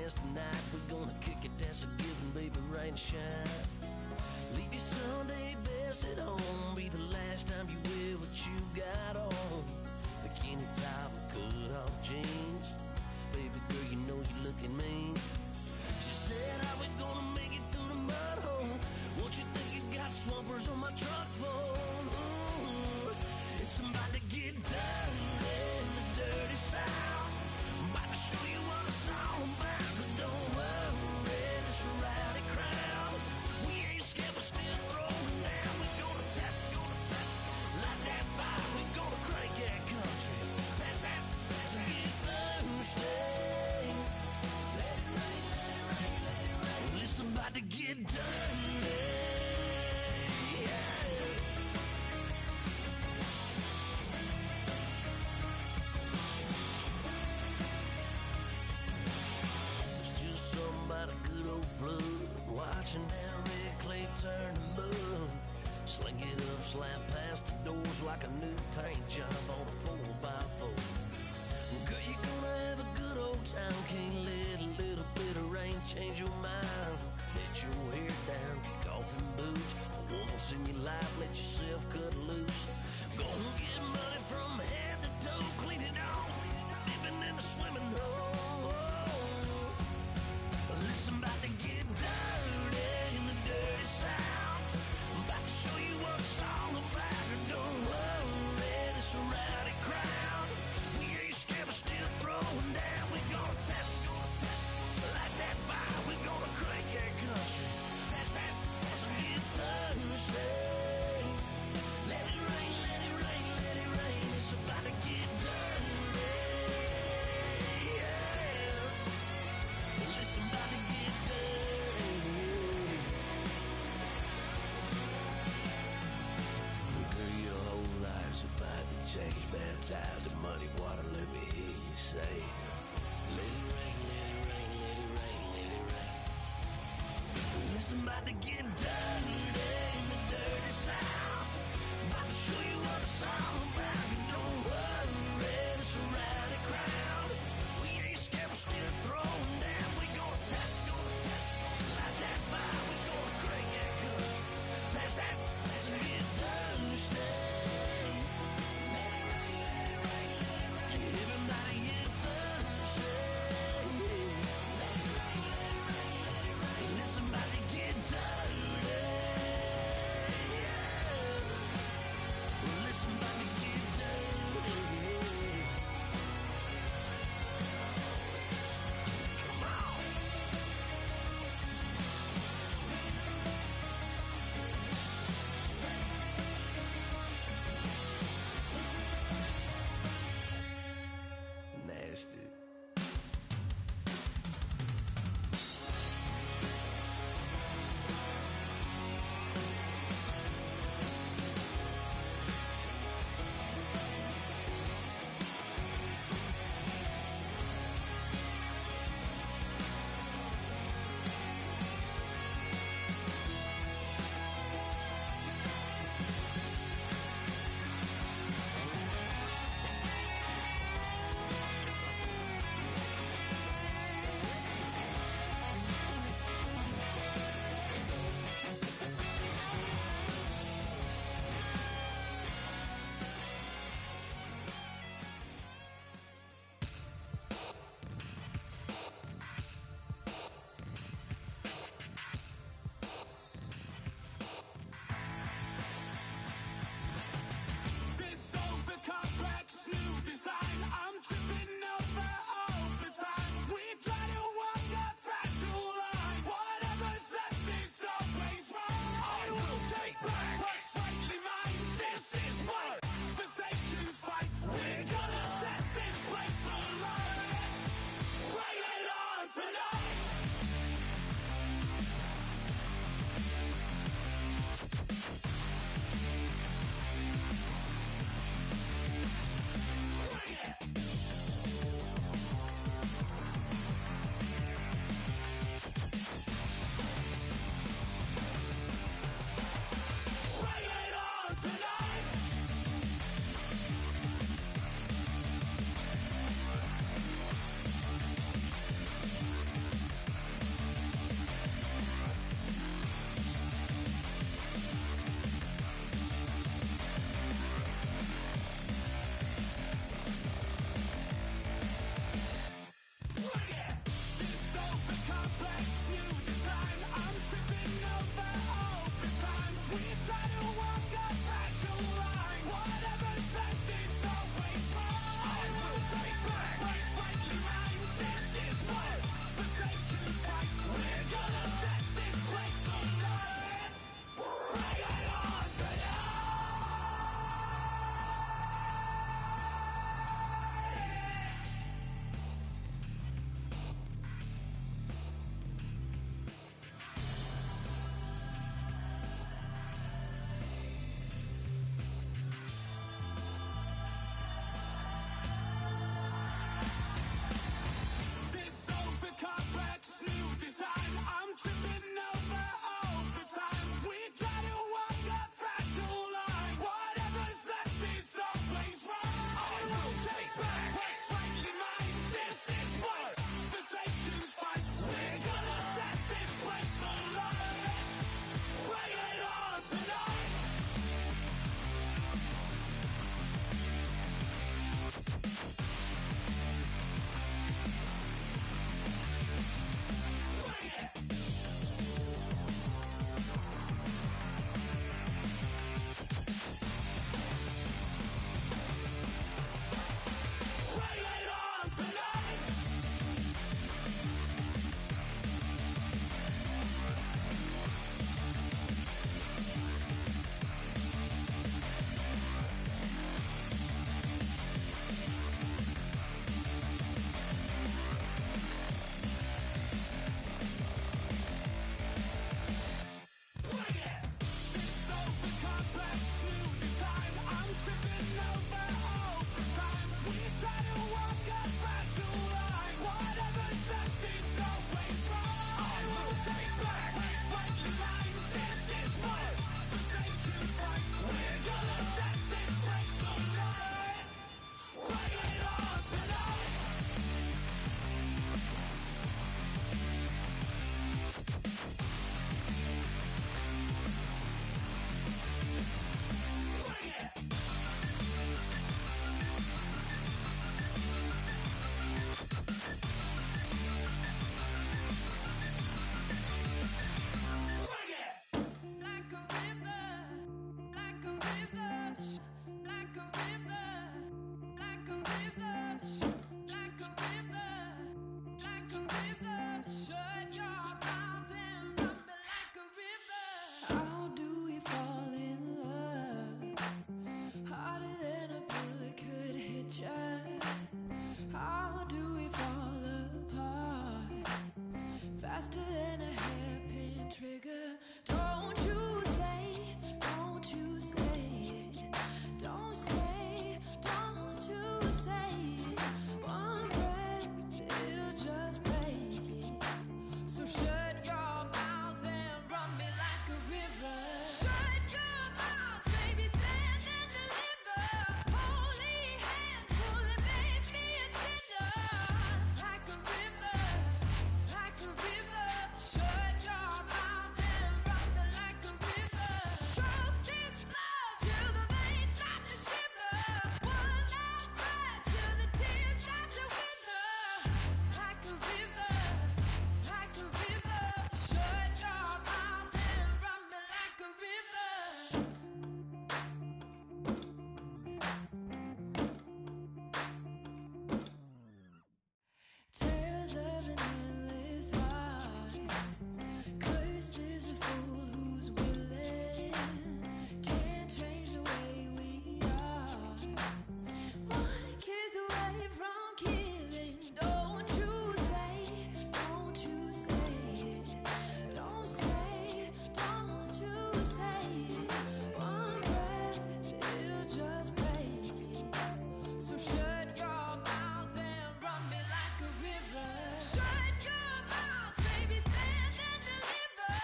dance tonight. We're gonna kick it, dance a given, baby, rain and shine. Leave your Sunday best at home. Be the last time you wear what you got on. Bikini top and cut off jeans. Baby girl, you know you're looking mean. She said, how we gonna make it through the mud hole? What you think you got swampers on my truck for? It's about to get dirty in the dirty South. I'm about to show you what it's all about. But don't worry, it's a rowdy crowd. We ain't scared, we're still throwing down. We're gonna tap, light that fire. We're gonna crank that country. Pass that, and get Thursday. Let it rain, let it rain, let it rain. Well, it's about to get dirty. About a good old flood, watching that red clay turn to mud. Sling it up, slap past the doors like a new paint job on a 4x4. Girl, you're gonna have a good old time. Can't let a little bit of rain change your mind. Let your hair down, kick off in boots. Once in your life, let yourself cut loose. Gonna get money from head to toe, clean it off, living in a swimming hole. Listen, about to get dirty in the dirty South. I'm about to show you what it's all about. And don't worry, it's a rowdy crowd. We ain't scared, we're still throwing down. We're gonna tap, light that fire. We're gonna crank that country. Pass that, and get Thursday. Let it rain, let it rain, let it rain. It's about to get dirty. Yeah. Listen, about to get dirty. Girl, your whole life's about to change. Baptized in muddy water, let me hear you say, let it rain, let it rain, let it rain, let it rain. Listen, about to get dirty in the dirty South. About to show you what it's all about. And don't worry, it's a rowdy crowd. We ain't scared, we're still throwing down. We gonna tap, light that fire. We gonna crank that country. Pass that, and get Thursday. Let it rain, let it rain, let it rain. Everybody get Thursday. Let it rain, let it rain, let it rain. Listen, about to get dirty. Yeah. Listen, about to get Shut your mouth and run me like a river. How do we fall in love? Harder than a bullet could hit ya. How do we fall apart? Faster than a hairpin trigger. Don't you say it. Don't you say, don't you say it. One breath, it'll just break it. So shut your mouth and run me like a river. Shut your mouth, baby, stand and deliver. Holy hands, pulling, make me a sinner. Like a river, like a river. Shut your mouth and run me like a river. Choke this love till the veins start to shiver. One last breath till the tears start to wither. Like a river, like a river. Shut your mouth and run me like a river. Tales of an endless ride. Cursed is a fool who's willing. Can't change the way we are. One kiss away from killing. Don't you say it. Don't you say it. Don't say it. Don't you say it. One breath, it'll just break it. So shut your mouth and run me like a river. Shut your mouth, baby, stand and deliver.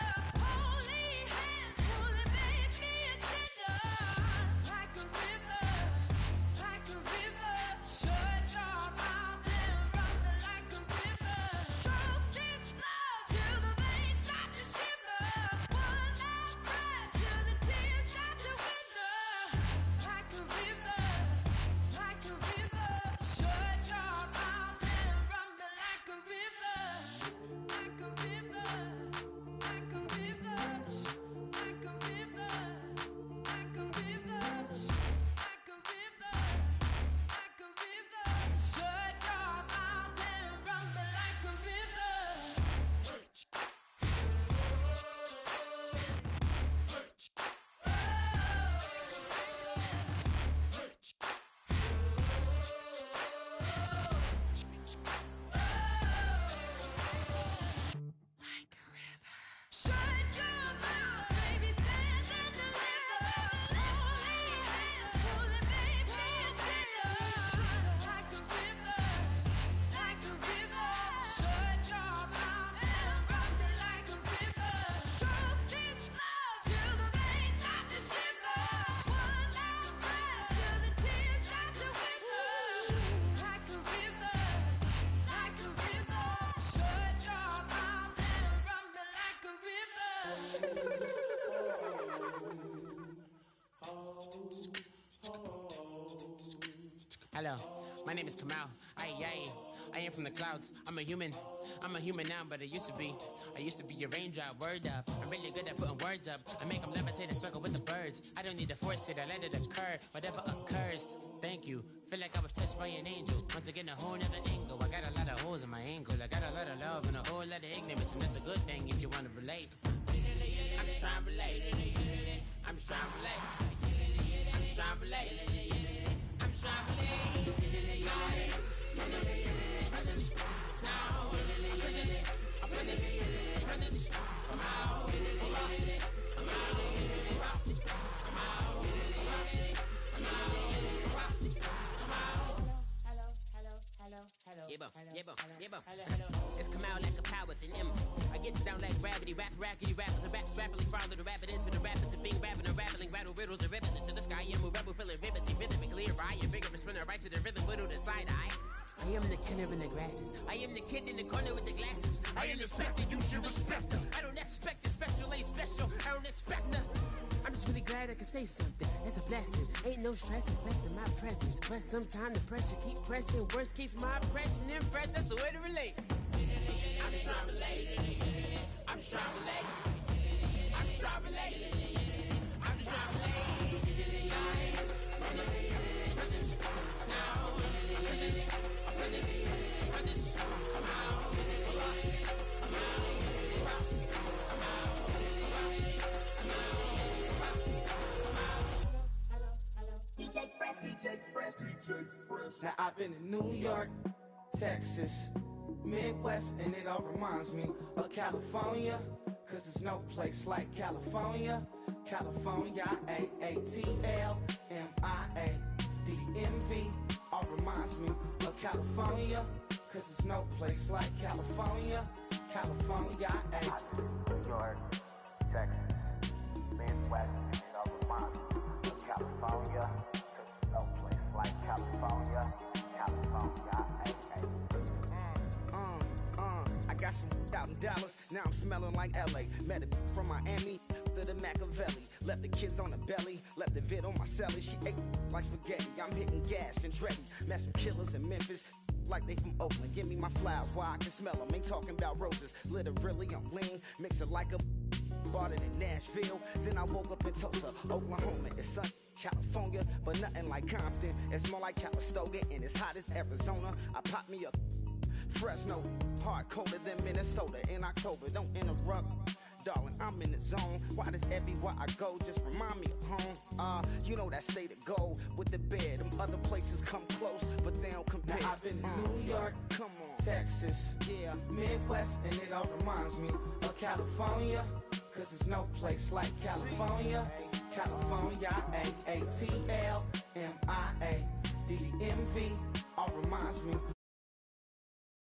Holy hands, pulling, make me a sinner. Like a river, like a river. Shut your mouth and run me like a river. Choke this love till the veins start to shiver. One last breath till the tears start to wither. Like a river, like a river. Shut your mouth and run me like a river. Like a river, like a river. Like a river, like a river. Like a river, like a river. Shut your mouth and run me like a river. Shut your mouth, baby, stand and deliver. Holy hands, pulling, make me a sinner. Like a river, like a river. Shut your mouth and run me like a river. Choke this love till the veins start to shiver. One last breath till the tears start to wither. Like a river, like a river. Shut your mouth and run me like a river. Hello, my name is Kamal. I am from the clouds. I'm a human now, but I used to be a raindrop. Word up, I'm really good at putting words up. I make them levitate and circle with the birds. I don't need to force it, I let it occur. Whatever occurs, thank you. Feel like I was touched by an angel. Once again, a whole nother angle. I got a lot of holes in my angle. I got a lot of love and a whole lot of ignorance, and that's a good thing if you want to relate. I'm just trying to relate. I'm just trying to relate. I'm just trying to relate. I'm just trying to relate. Presence, now, presence, come out, come out, come out, come out, It's come out like a power with an M. I get you down like gravity, rackety rappers and raps rapidly follow the rapid into the rapids of being rapping and rattling, rattle riddles and rivets into the sky. I'm a rebel, feeling riveting, rhythmically right, and vigorous, spinner right to the rhythm, widow to side eye. I am the killer in the grasses. I am the kid in the corner with the glasses. I am the specter, you should respect her. I don't expect the special, ain't special. I don't expect nothing. I'm just really glad I can say something. That's a blessing. Ain't no stress affecting my presence. But sometimes the pressure keep pressing. Worst keeps my impression impressed. That's the way to relate. I'm just trying to relate. I'm just trying to relate. I'm just trying to relate. I'm just trying to relate. From the presence now. Presence. Come out. been in New York, Texas, Midwest, and it all reminds me of California, cause there's no place like California. California, A-A-T-L-M-I-A-D-M-V, all reminds me of California, cause there's no place like California. California, New York, Texas, Midwest, and it all reminds me of California, cause there's no place like California. California, I got some out in Dallas, now I'm smelling like LA. Met it from Miami to the Machiavelli. Left the kids on the belly, left the vid on my celly. She ate like spaghetti, I'm hitting gas and Dreddy. Met some killers in Memphis, like they from Oakland. Give me my flowers while I can smell them. Ain't talking about roses, literally I'm lean. Mix it like a bought it in Nashville. Then I woke up in Tulsa, Oklahoma. It's sun, California, but nothing like Compton. It's more like Calistoga and it's hot as Arizona. I pop me a Fresno, hard colder than Minnesota in October. Don't interrupt, darling, I'm in the zone. Why does everywhere I go just remind me of home? You know that state of gold with the bed. Them other places come close, but they don't compare. Now I've been to New York, come on, Texas, yeah, Midwest, and it all reminds me of California, cause there's no place like California. California, A-A-T-L-M-I-A-D-M-V, all reminds me